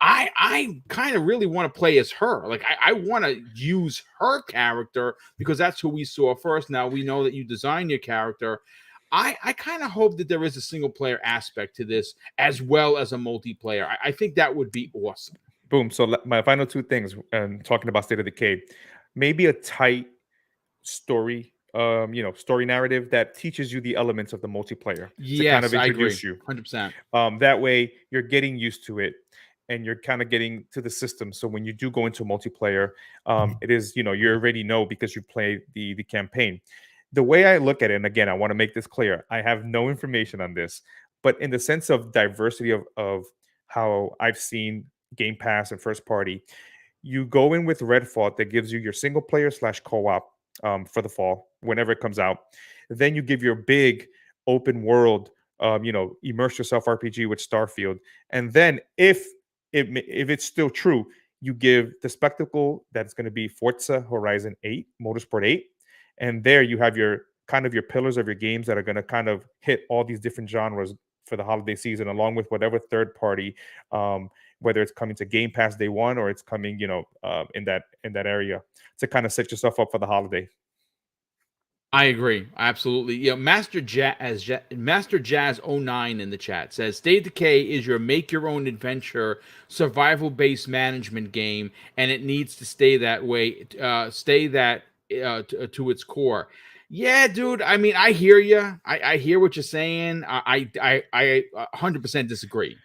I kind of really want to play as her. Like I want to use her character because that's who we saw first. Now we know that you design your character. I kind of hope that there is a single player aspect to this as well as a multiplayer. I think that would be awesome. Boom. So my final two things, talking about State of Decay, maybe a tight story, story narrative that teaches you the elements of the multiplayer to kind of introduce you. 100%. That way you're getting used to it and you're kind of getting to the system. So when you do go into multiplayer, it is, you know, you already know because you played the campaign. The way I look at it, and again, I want to make this clear, I have no information on this, but in the sense of diversity of how I've seen Game Pass and first party, you go in with Redfall that gives you your single player / co-op for the fall, whenever it comes out. Then you give your big open world, immerse yourself RPG with Starfield. And then if it's still true, you give the spectacle that's going to be Forza Horizon 8, Motorsport 8. And there you have your kind of your pillars of your games that are going to kind of hit all these different genres for the holiday season, along with whatever third party, whether it's coming to Game Pass day one or it's coming, in that area to kind of set yourself up for the holiday. I agree. Absolutely. Yeah. Master Jazz 09 in the chat says State of Decay is your make your own adventure survival based management game, and it needs to stay that way. To its core. Yeah, dude. I mean, I hear you. I hear what you're saying. I 100% disagree.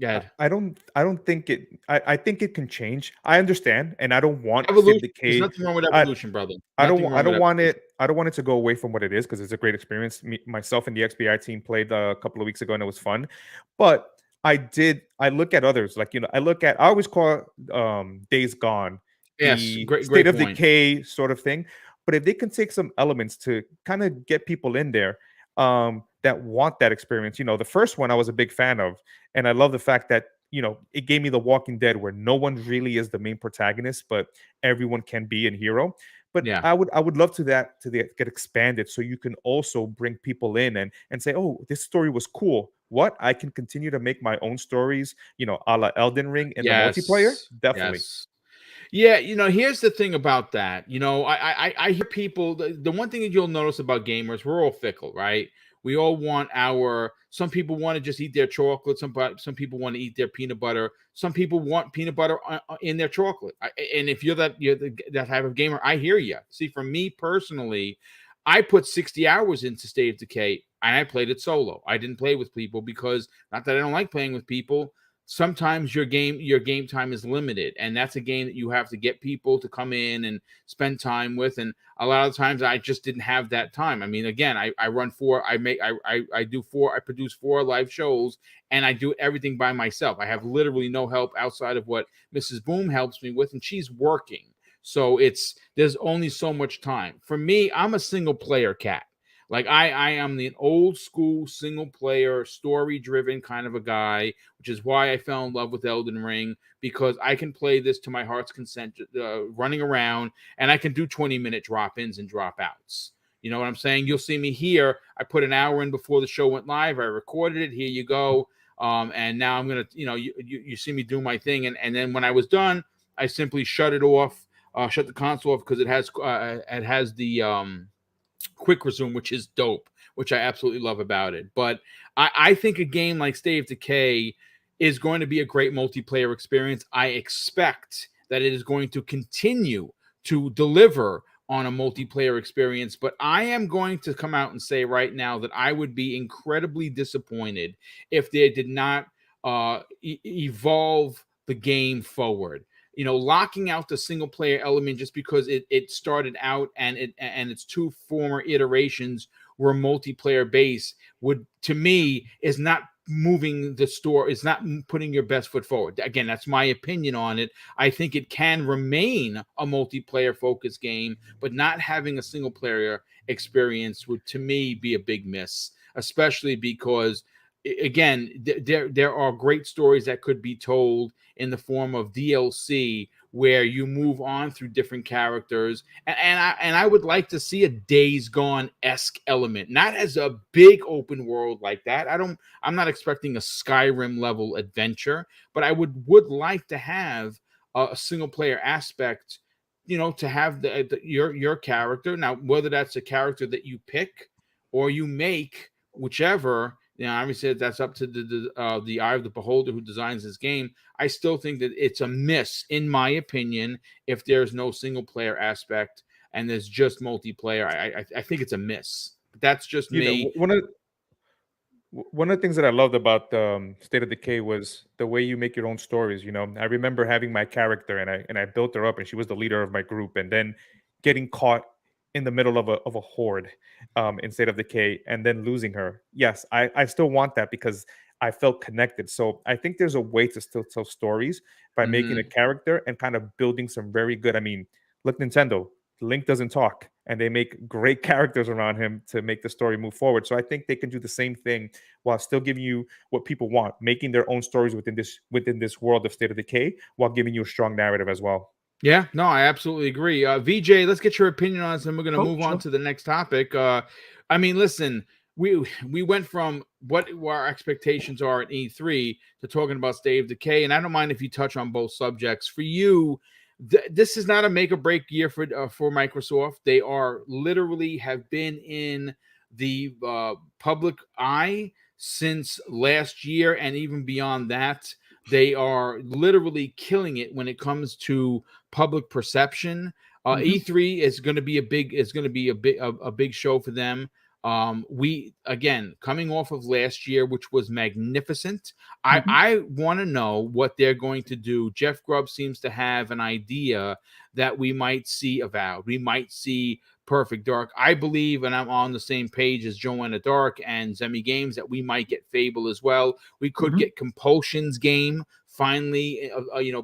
Yeah, I don't think it. I think it can change. I understand, and I don't want evolution. Decay. There's nothing wrong with evolution, brother. I don't want it. I don't want it to go away from what it is because it's a great experience. Myself and the XBI team played a couple of weeks ago, and it was fun. But I look at others like I always call Days Gone the State of Decay sort of thing. But if they can take some elements to kind of get people in there that want that experience, the first one I was a big fan of, and I love the fact that it gave me The Walking Dead, where no one really is the main protagonist, but everyone can be a hero. But yeah, I would love to get expanded so you can also bring people in and say, oh, this story was cool. What? I can continue to make my own stories, a la Elden Ring in the multiplayer. Definitely. Yes. Yeah, here's the thing about that. I hear people, the one thing that you'll notice about gamers, we're all fickle, right? We all want some people want to just eat their chocolate. Some people want to eat their peanut butter. Some people want peanut butter in their chocolate. And if you're that type of gamer, I hear you. See, for me personally, I put 60 hours into State of Decay and I played it solo. I didn't play with people because, not that I don't like playing with people, sometimes your game time is limited, and that's a game that you have to get people to come in and spend time with. And a lot of times I just didn't have that time. I mean, again, I produce 4 live shows, and I do everything by myself. I have literally no help outside of what Mrs. Boom helps me with, and she's working. So there's only so much time. For me, I'm a single player cat. Like I am the old school single player story driven kind of a guy, which is why I fell in love with Elden Ring, because I can play this to my heart's consent, running around, and I can do 20-minute drop-ins and drop-outs. You know what I'm saying? You'll see me here. I put an hour in before the show went live. I recorded it. Here you go. And now I'm gonna, you see me do my thing, and then when I was done, I simply shut it off. shut the console off because it has the quick resume, which is dope, which I absolutely love about it. But I think a game like State of Decay is going to be a great multiplayer experience. I expect that it is going to continue to deliver on a multiplayer experience, but I am going to come out and say right now that I would be incredibly disappointed if they did not evolve the game forward. You know, locking out the single player element just because it started out and its two former iterations were multiplayer based would, to me, is not moving the store, is not putting your best foot forward. Again, that's my opinion on it. I think it can remain a multiplayer focused game, but not having a single player experience would, to me, be a big miss, especially because, again, there are great stories that could be told in the form of DLC where you move on through different characters, and I would like to see a Days Gone-esque element, not as a big open world like that. I'm not expecting a Skyrim level adventure, but I would like to have a single player aspect, you know, to have your character. Now, whether that's a character that you pick or you make, whichever. You know, obviously that's up to the eye of the beholder who designs this game. I still think that it's a miss, in my opinion, if there's no single player aspect and there's just multiplayer. I think it's a miss. That's just me. One of the things that I loved about State of Decay was the way you make your own stories. You know, I remember having my character and I built her up, and she was the leader of my group, and then getting caught in the middle of a horde in State of Decay and then losing her. Yes, I still want that because I felt connected. So I think there's a way to still tell stories by making a character and kind of building some very good. I mean, look, Nintendo, Link doesn't talk, and they make great characters around him to make the story move forward. So I think they can do the same thing while still giving you what people want, making their own stories within this world of State of Decay while giving you a strong narrative as well. Yeah, no, I absolutely agree. VJ, let's get your opinion on this, and we're going to move on to the next topic. I mean, listen, we went from what our expectations are at E3 to talking about State of Decay, and I don't mind if you touch on both subjects. For you, this is not a make or break year for Microsoft. They are literally have been in the public eye since last year, and even beyond that. They are literally killing it when it comes to public perception. E3 is going to be a big show for them. We, again, coming off of last year, which was magnificent. I want to know what they're going to do. Jeff Grubb seems to have an idea that we might see Avowed. We might see Perfect Dark. I believe, and I'm on the same page as Joanna Dark and Zemi Games, that we might get Fable as well. We could get Compulsion's game finally,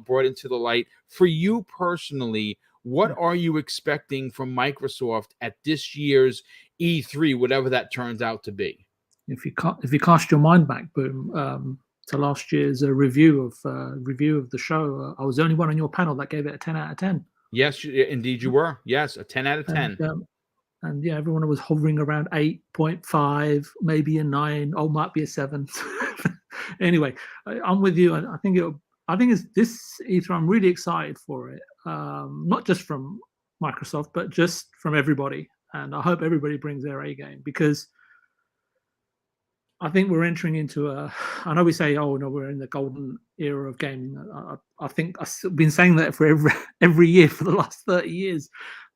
brought into the light. For you personally, what are you expecting from Microsoft at this year's E3, whatever that turns out to be? If you cast your mind back, Boom, to last year's review of the show, I was the only one on your panel that gave it a 10 out of 10. Yes, indeed you were. Yes, a 10 out of 10. And yeah, everyone was hovering around 8.5, maybe a 9. Oh, might be a 7. Anyway, I'm with you. I think it's this E3. I'm really excited for it. Not just from Microsoft, but just from everybody. And I hope everybody brings their A game, because I think we're entering into I know we say, oh no, we're in the golden era of gaming. I think I've been saying that for every year for the last 30 years.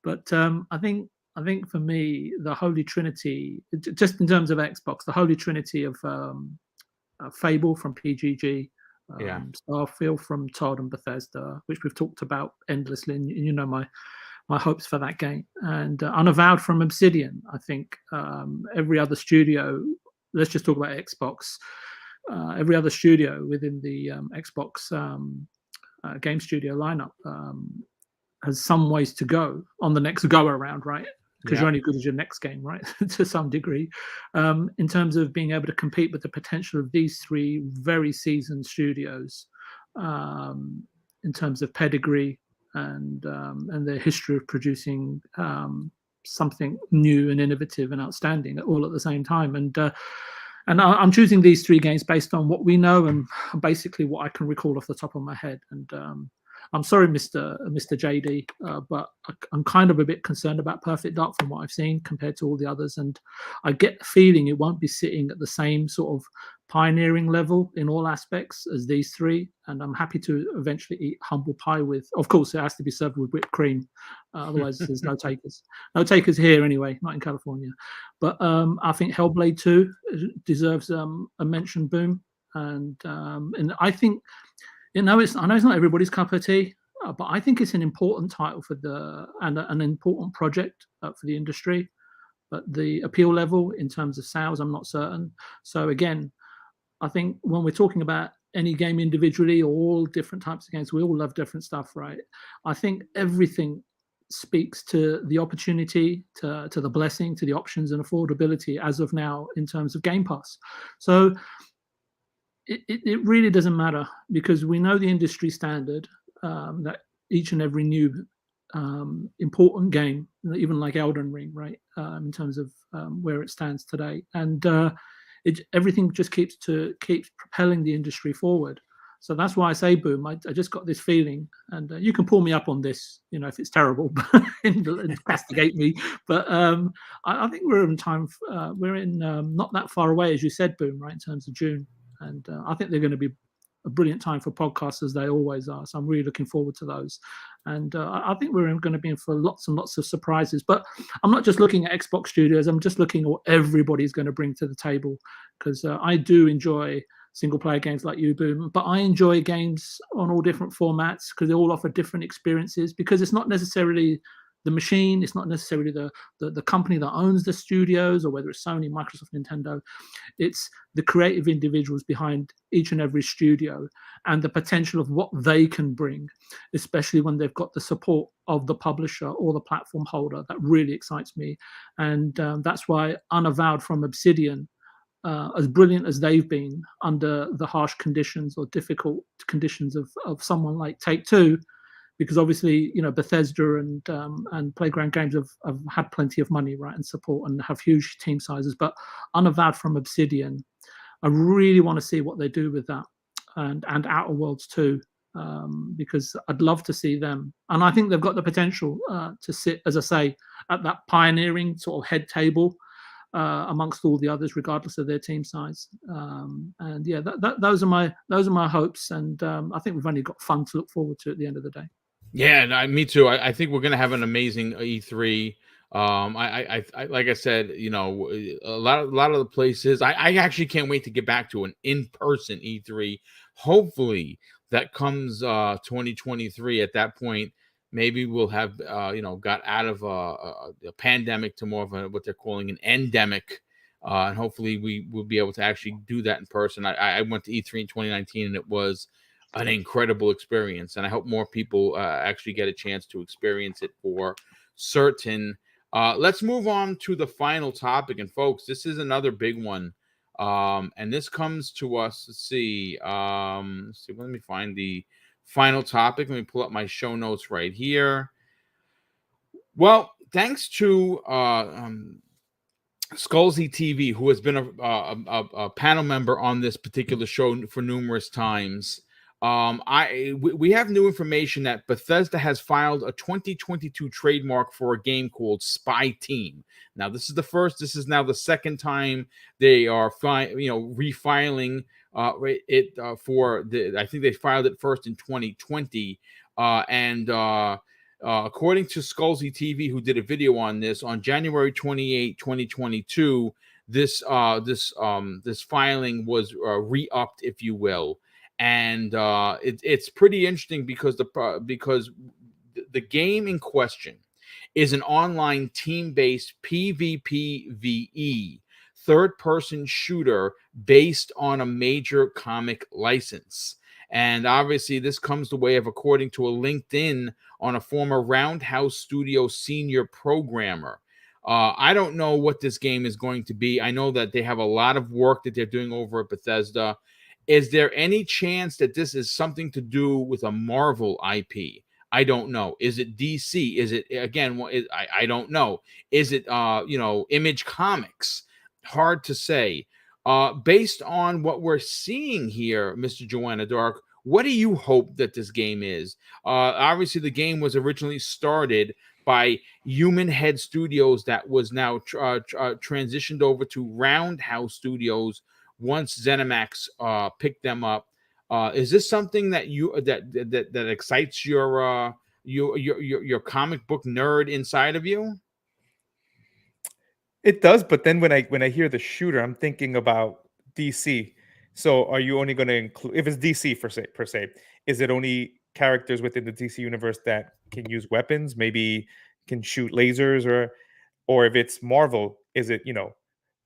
But I think for me, the Holy Trinity, just in terms of Xbox, the Holy Trinity of Fable from PGG, Starfield from Todd and Bethesda, which we've talked about endlessly, and you know my hopes for that game, and Unavowed from Obsidian. I think every other studio, let's just talk about Xbox, every other studio within the Xbox game studio lineup has some ways to go on the next go around, right? Because you're only good as your next game, right? To some degree, in terms of being able to compete with the potential of these three very seasoned studios, in terms of pedigree and their history of producing something new and innovative and outstanding all at the same time. And I'm choosing these three games based on what we know and basically what I can recall off the top of my head. And I'm sorry, Mr. JD, but I'm kind of a bit concerned about Perfect Dark from what I've seen compared to all the others, and I get the feeling it won't be sitting at the same sort of pioneering level in all aspects as these three. And I'm happy to eventually eat humble pie with. Of course, it has to be served with whipped cream, otherwise there's no takers. No takers here anyway, not in California. But I think Hellblade 2 deserves a mention, Boom, and I think. I know it's not everybody's cup of tea, but I think it's an important title for an important project for the industry. But the appeal level in terms of sales, I'm not certain. So again, I think when we're talking about any game individually or all different types of games, we all love different stuff, right? I think everything speaks to the opportunity, to the blessing, to the options and affordability as of now in terms of Game Pass. So it really doesn't matter, because we know the industry standard that each and every new important game, even like Elden Ring, right, in terms of where it stands today, and everything just keeps propelling the industry forward. So that's why I say, Boom, I just got this feeling, and you can pull me up on this, if it's terrible, and castigate me. But I think we're in time. We're in not that far away, as you said, Boom, right, in terms of June. And I think they're going to be a brilliant time for podcasts, as they always are. So I'm really looking forward to those. And I think we're going to be in for lots and lots of surprises. But I'm not just looking at Xbox Studios. I'm just looking at what everybody's going to bring to the table, because I do enjoy single-player games like you, Boom. But I enjoy games on all different formats, because they all offer different experiences, because it's not necessarily the machine, it's not necessarily the company that owns the studios, or whether it's Sony, Microsoft, Nintendo. It's the creative individuals behind each and every studio, and the potential of what they can bring, especially when they've got the support of the publisher or the platform holder. That really excites me. And that's why Unavowed from Obsidian, as brilliant as they've been under the harsh conditions or difficult conditions of someone like Take-Two, because obviously, Bethesda and Playground Games have had plenty of money, right, and support, and have huge team sizes. But Unavowed from Obsidian, I really want to see what they do with that, and Outer Worlds too, because I'd love to see them. And I think they've got the potential to sit, as I say, at that pioneering sort of head table amongst all the others, regardless of their team size. And yeah, those are my hopes, and I think we've only got fun to look forward to at the end of the day. Yeah, me too. I think we're going to have an amazing E3. I like I said, a lot of the places. I actually can't wait to get back to an in-person E3. Hopefully that comes 2023. At that point, maybe we'll have got out of a pandemic to more of what they're calling an endemic, and hopefully we will be able to actually do that in person. I went to E3 in 2019, and it was an incredible experience, and I hope more people actually get a chance to experience it for certain. Let's move on to the final topic, and folks, this is another big one, and this comes to us. Let's see. Let me find the final topic. Let me pull up my show notes right here. Well, thanks to Skullsy TV, who has been a panel member on this particular show for numerous times. We have new information that Bethesda has filed a 2022 trademark for a game called Spy Team. Now, this is now the second time they are refiling it for I think they filed it first in 2020, and according to Skullsy TV, who did a video on this on January 28, 2022, this filing was re-upped, if you will. And it's pretty interesting because the game in question is an online team-based PvPvE third-person shooter based on a major comic license. And obviously, this comes the way of, according to a LinkedIn on a former Roundhouse Studio senior programmer. I don't know what this game is going to be. I know that they have a lot of work that they're doing over at Bethesda. Is there any chance that this is something to do with a Marvel IP? I don't know. Is it DC? Is it, again, I don't know. Is it, Image Comics? Hard to say. Based on what we're seeing here, Mr. Joanna Dark, What do you hope that this game is? Obviously, the game was originally started by Human Head Studios that was now transitioned over to Roundhouse Studios once ZeniMax picked them up. Is this something that that excites your comic book nerd inside of you? It does, but then when I hear the shooter, I'm thinking about DC. So are you only going to include, if it's DC per se, is it only characters within the DC universe that can use weapons, maybe can shoot lasers, or if it's Marvel, is it,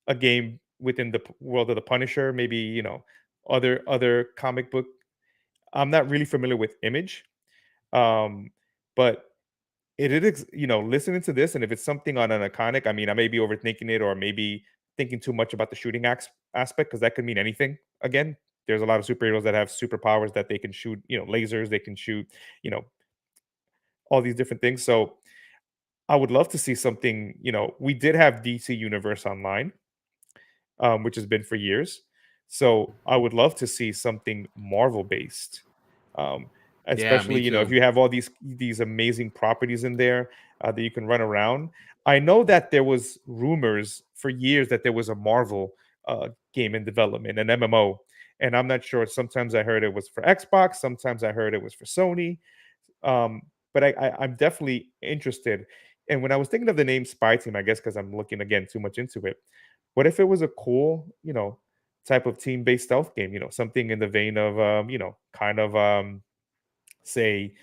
a game within the world of the Punisher, maybe, other comic book. I'm not really familiar with Image, but it is, listening to this, and if it's something on an iconic, I mean, I may be overthinking it, or maybe thinking too much about the shooting aspect, because that could mean anything. Again, there's a lot of superheroes that have superpowers that they can shoot, lasers, they can shoot, you know, all these different things. So I would love to see something, we did have DC Universe Online, which has been for years. So I would love to see something Marvel based, um, Yeah, me especially if too. you have all these amazing properties in there that you can run around. I know that there was rumors for years that there was a Marvel game in development, an MMO, and I'm not sure. Sometimes I heard it was for Xbox, sometimes I heard it was for Sony, but I'm definitely interested. And when I was thinking of the name Spy Team, I guess because I'm looking again too much into it, what if it was a cool, type of team-based stealth game? Something in the vein of, kind of, say,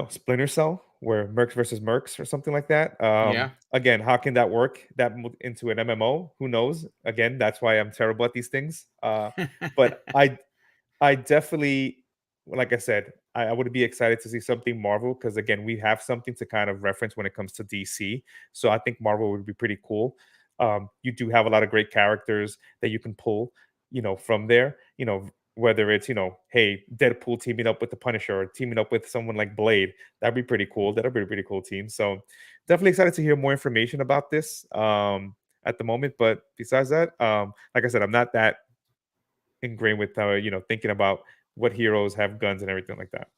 Splinter Cell, where Mercs versus Mercs or something like that. Yeah. Again, how can that work? Into an MMO? Who knows? Again, that's why I'm terrible at these things. But I definitely, like I said, I would be excited to see something Marvel, because again, we have something to kind of reference when it comes to DC. So I think Marvel would be pretty cool. You do have a lot of great characters that you can pull, from there. Whether it's, hey, Deadpool teaming up with the Punisher, or teaming up with someone like Blade, that'd be pretty cool. That'd be a pretty cool team. So definitely excited to hear more information about this at the moment. But besides that, like I said, I'm not that ingrained with thinking about what heroes have guns and everything like that.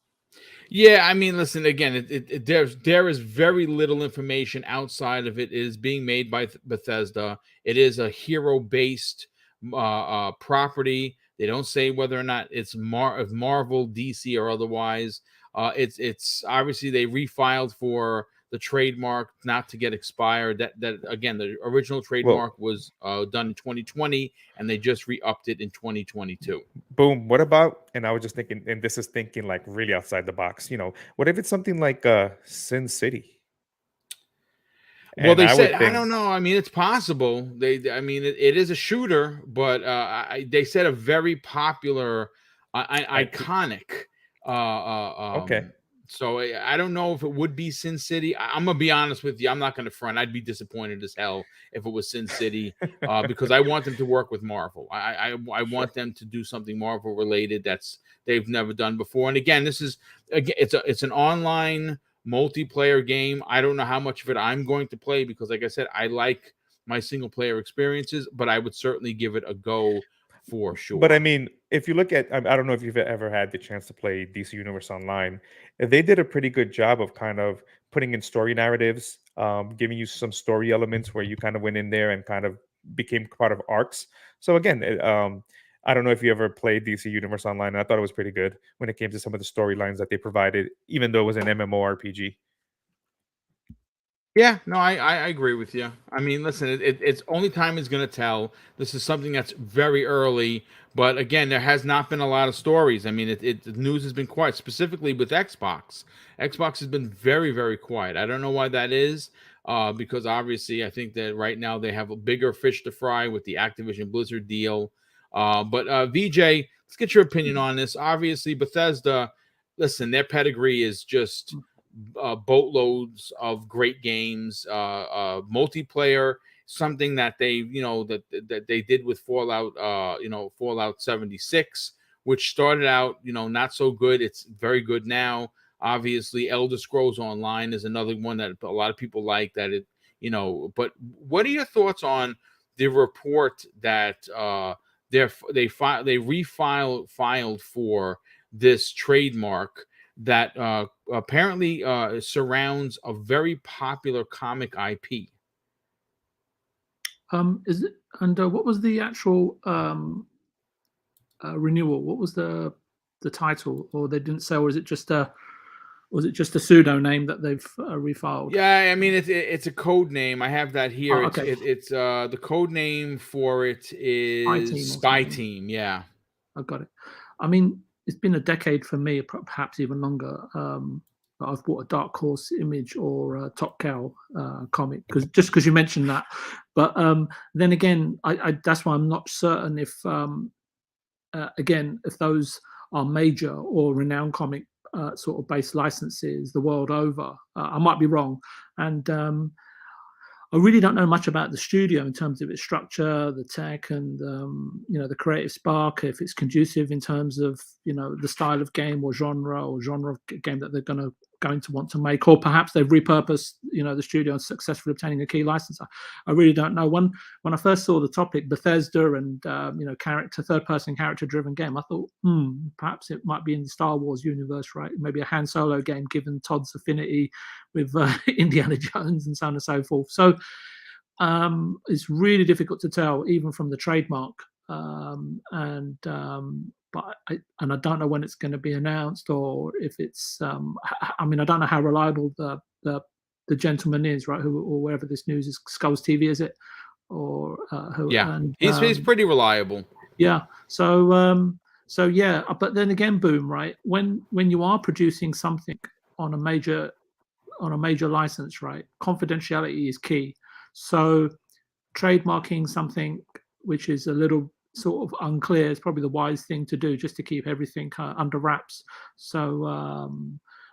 Yeah, I mean, listen, again, there is very little information outside of it. It is being made by Bethesda. It is a hero based property. They don't say whether or not it's of Marvel, DC, or otherwise. It's obviously they refiled for the trademark not to get expired. That again, the original Well, trademark was done in 2020, and they just re-upped it in 2022. Boom, what about, and I was just thinking, and this is thinking like really outside the box, what if it's something like Sin City? Well, And they I said, would I think, don't know. I mean, it's possible. I mean, it is a shooter, but they said a very popular, IP. iconic. Uh, uh, Okay. um, so I don't know if it would be Sin City. I'm gonna be honest with you. I'm not gonna front. I'd be disappointed as hell if it was Sin City, because I want them to work with Marvel. I Sure. want them to do something Marvel related that's they've never done before. And again, this is again, it's an online multiplayer game. I don't know how much of it I'm going to play because, like I said, I like my single player experiences, but I would certainly give it a go for But I sure. mean, if you look at, I don't know if you've ever had the chance to play DC Universe Online, they did a pretty good job of kind of putting in story narratives, giving you some story elements where you kind of went in there and kind of became part of arcs. So again, I don't know if you ever played DC Universe Online. And I thought it was pretty good when it came to some of the storylines that they provided, even though it was an MMORPG. Yeah, no, I agree with you. I mean, listen, it's only time is going to tell. This is something that's very early, but again, there has not been a lot of stories. I mean, the news has been quiet, specifically with Xbox. Xbox has been very, very quiet. I don't know why that is, because obviously, I think that right now they have a bigger fish to fry with the Activision Blizzard deal. But VJ, let's get your opinion on this. Obviously, Bethesda, listen, their pedigree is just boatloads of great games, multiplayer, something that they, that they did with Fallout, Fallout 76, which started out, not so good. It's very good now. Obviously, Elder Scrolls Online is another one that a lot of people like. But what are your thoughts on the report that they refiled for this trademark that apparently surrounds a very popular comic IP. Is it? And what was the actual renewal? What was the title? Or they didn't say? Or is it just a? Was it just a pseudo name that they've refiled? Yeah, I mean it's a code name. I have that here. Oh, okay. It's the code name for it is Spy Spy Team or Team. Yeah. I got it. I mean, it's been a decade for me, perhaps even longer. But I've bought a Dark Horse Image or a Top Cow comic because you mentioned that. But then again, I that's why I'm not certain if again if those are major or renowned comic sort of based licenses the world over. I might be wrong, and I really don't know much about the studio in terms of its structure, the tech, and the creative spark. If it's conducive in terms of the style of game or genre of game that they're going to want to make, or perhaps they've repurposed the studio and successfully obtaining a key license. I really don't know. When I first saw the topic, Bethesda and third-person character-driven game, I thought perhaps it might be in the Star Wars universe, right? Maybe a Han Solo game, given Todd's affinity with Indiana Jones and so on and so forth. So it's really difficult to tell, even from the trademark. But I don't know when it's going to be announced, or if it's. I mean, I don't know how reliable the gentleman is, right? Or wherever this news is, Skulls TV, is it? Or who? Yeah, and, he's pretty reliable. Yeah. So yeah, but then again, Boom, right? When you are producing something on a major license, right? Confidentiality is key. So trademarking something which is a little sort of unclear is probably the wise thing to do, just to keep everything under wraps. So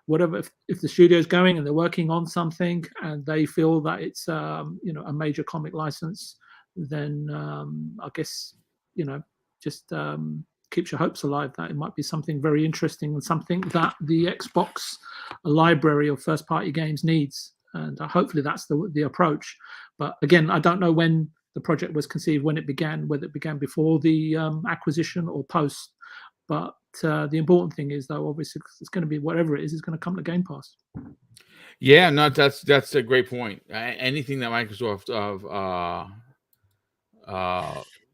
whatever, if the studio's going and they're working on something and they feel that it's a major comic license, then I guess just keeps your hopes alive that it might be something very interesting and something that the Xbox library of first party games needs. And hopefully that's the approach. But again, I don't know when the project was conceived, when it began, whether it began before the acquisition or post. But the important thing is, though, obviously, it's going to be whatever it is going to come to Game Pass. Yeah, no, that's a great point. Anything that Microsoft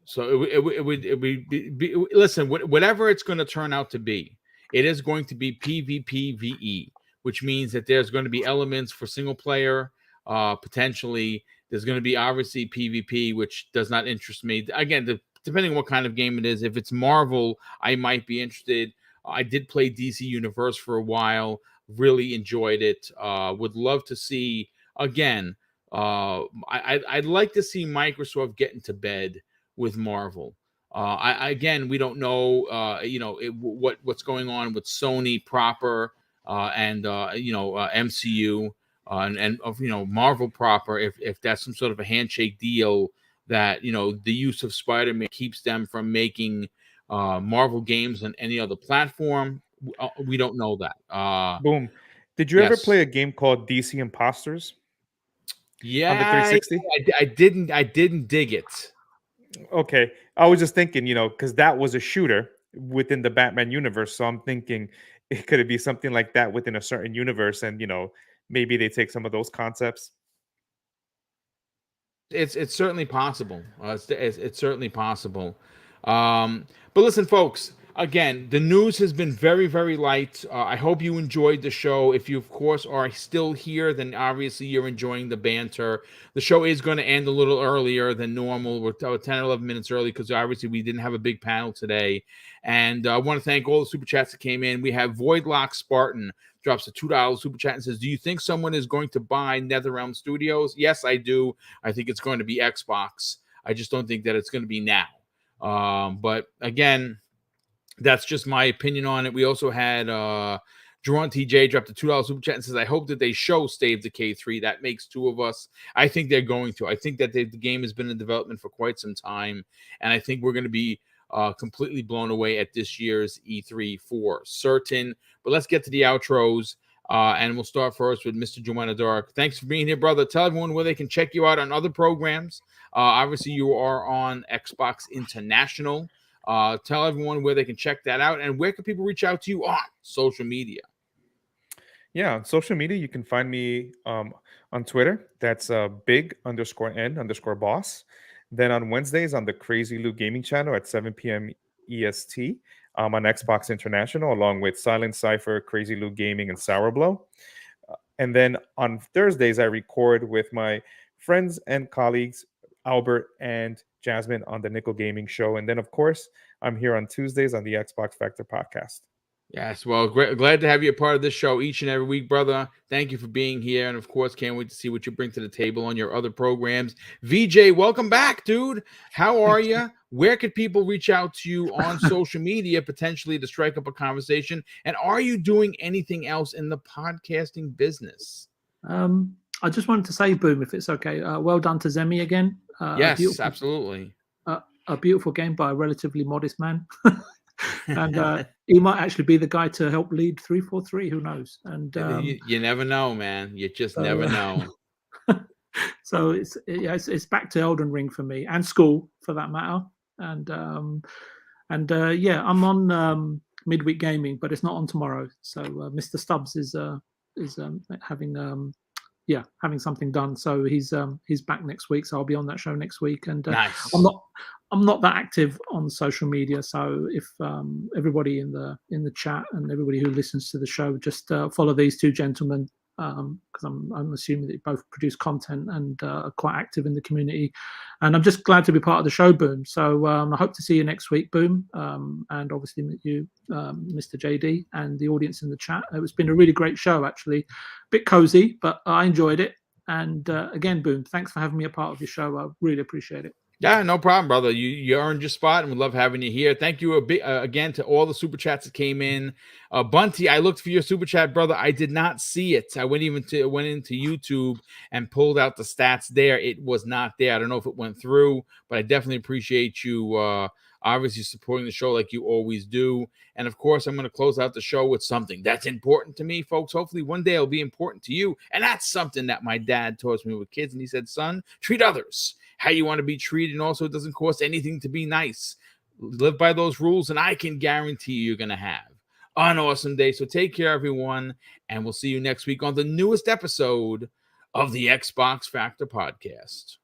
so it would be listen, whatever it's going to turn out to be, it is going to be PvPvE, which means that there's going to be elements for single player, potentially. There's going to be obviously PvP, which does not interest me. Again, depending on what kind of game it is. If it's Marvel, I might be interested. I did play DC Universe for a while. Really enjoyed it. Would love to see again. I'd like to see Microsoft get into bed with Marvel. Again, we don't know. What's going on with Sony proper and MCU. And Marvel proper, if that's some sort of a handshake deal that the use of Spider-Man keeps them from making Marvel games on any other platform, we don't know that. Boom. Did you ever play a game called DC Imposters? Yeah, on the 360. I didn't dig it. Okay, I was just thinking, because that was a shooter within the Batman universe, so I'm thinking it could be something like that within a certain universe, and maybe they take some of those concepts. It's certainly possible. It's certainly possible. But listen, folks. Again, the news has been very, very light. I hope you enjoyed the show. If you, of course, are still here, then obviously you're enjoying the banter. The show is going to end a little earlier than normal. We're 10 or 11 minutes early because obviously we didn't have a big panel today. And I want to thank all the super chats that came in. We have Voidlock Spartan drops a $2 super chat and says, do you think someone is going to buy NetherRealm Studios? Yes, I do. I think it's going to be Xbox. I just don't think that it's going to be now. But again, that's just my opinion on it. We also had Jerron TJ dropped a $2 super chat and says, I hope that they show State of Decay 3. That makes two of us. I think they're going to. I think that the game has been in development for quite some time, and I think we're going to be completely blown away at this year's E3 for certain. But let's get to the outros. And we'll start first with Mr. Joanna Dark. Thanks for being here, brother. Tell everyone where they can check you out on other programs. Obviously, you are on Xbox International. Tell everyone where they can check that out, and where can people reach out to you on social media? Yeah, on social media, you can find me on Twitter. That's big_n_boss. Then on Wednesdays on the Crazy Lou Gaming channel at 7 p.m. EST. On Xbox International, along with Silent Cypher, Crazy Lou Gaming, and Sourblow. And then on Thursdays, I record with my friends and colleagues, Albert and Jasmine, on the Nickel Gaming Show. And then, of course, I'm here on Tuesdays on the Xbox Factor podcast. Yes, well, glad to have you a part of this show each and every week, brother. Thank you for being here. And, of course, can't wait to see what you bring to the table on your other programs. VJ, welcome back, dude. How are you? Where could people reach out to you on social media, potentially to strike up a conversation? And are you doing anything else in the podcasting business? I just wanted to say, Boom, if it's okay. Well done to Zemi again. Yes, absolutely. A beautiful game by a relatively modest man. And he might actually be the guy to help lead 343. Who knows? And you never know, man. You just never know. So it's back to Elden Ring for me, and school for that matter. And yeah, I'm on midweek gaming, but it's not on tomorrow. So Mr. Stubbs is having something done. So he's back next week. So I'll be on that show next week. And nice. I'm not that active on social media. So if everybody in the chat and everybody who listens to the show, just follow these two gentlemen, because I'm assuming that you both produce content and are quite active in the community. And I'm just glad to be part of the show, Boom. So I hope to see you next week, Boom. And obviously you, Mr. JD, and the audience in the chat. It's been a really great show, actually. A bit cozy, but I enjoyed it. And again, Boom, thanks for having me a part of your show. I really appreciate it. Yeah, no problem, brother. You earned your spot, and we love having you here. Thank you again to all the super chats that came in. Bunty, I looked for your super chat, brother. I did not see it. I went into YouTube and pulled out the stats there. It was not there. I don't know if it went through, but I definitely appreciate you obviously supporting the show like you always do. And of course, I'm going to close out the show with something that's important to me, folks. Hopefully one day it'll be important to you. And that's something that my dad taught me with kids. And he said, son, treat others how you want to be treated. And also, it doesn't cost anything to be nice. Live by those rules, and I can guarantee you're going to have an awesome day. So take care, everyone. And we'll see you next week on the newest episode of the Xbox Factor podcast.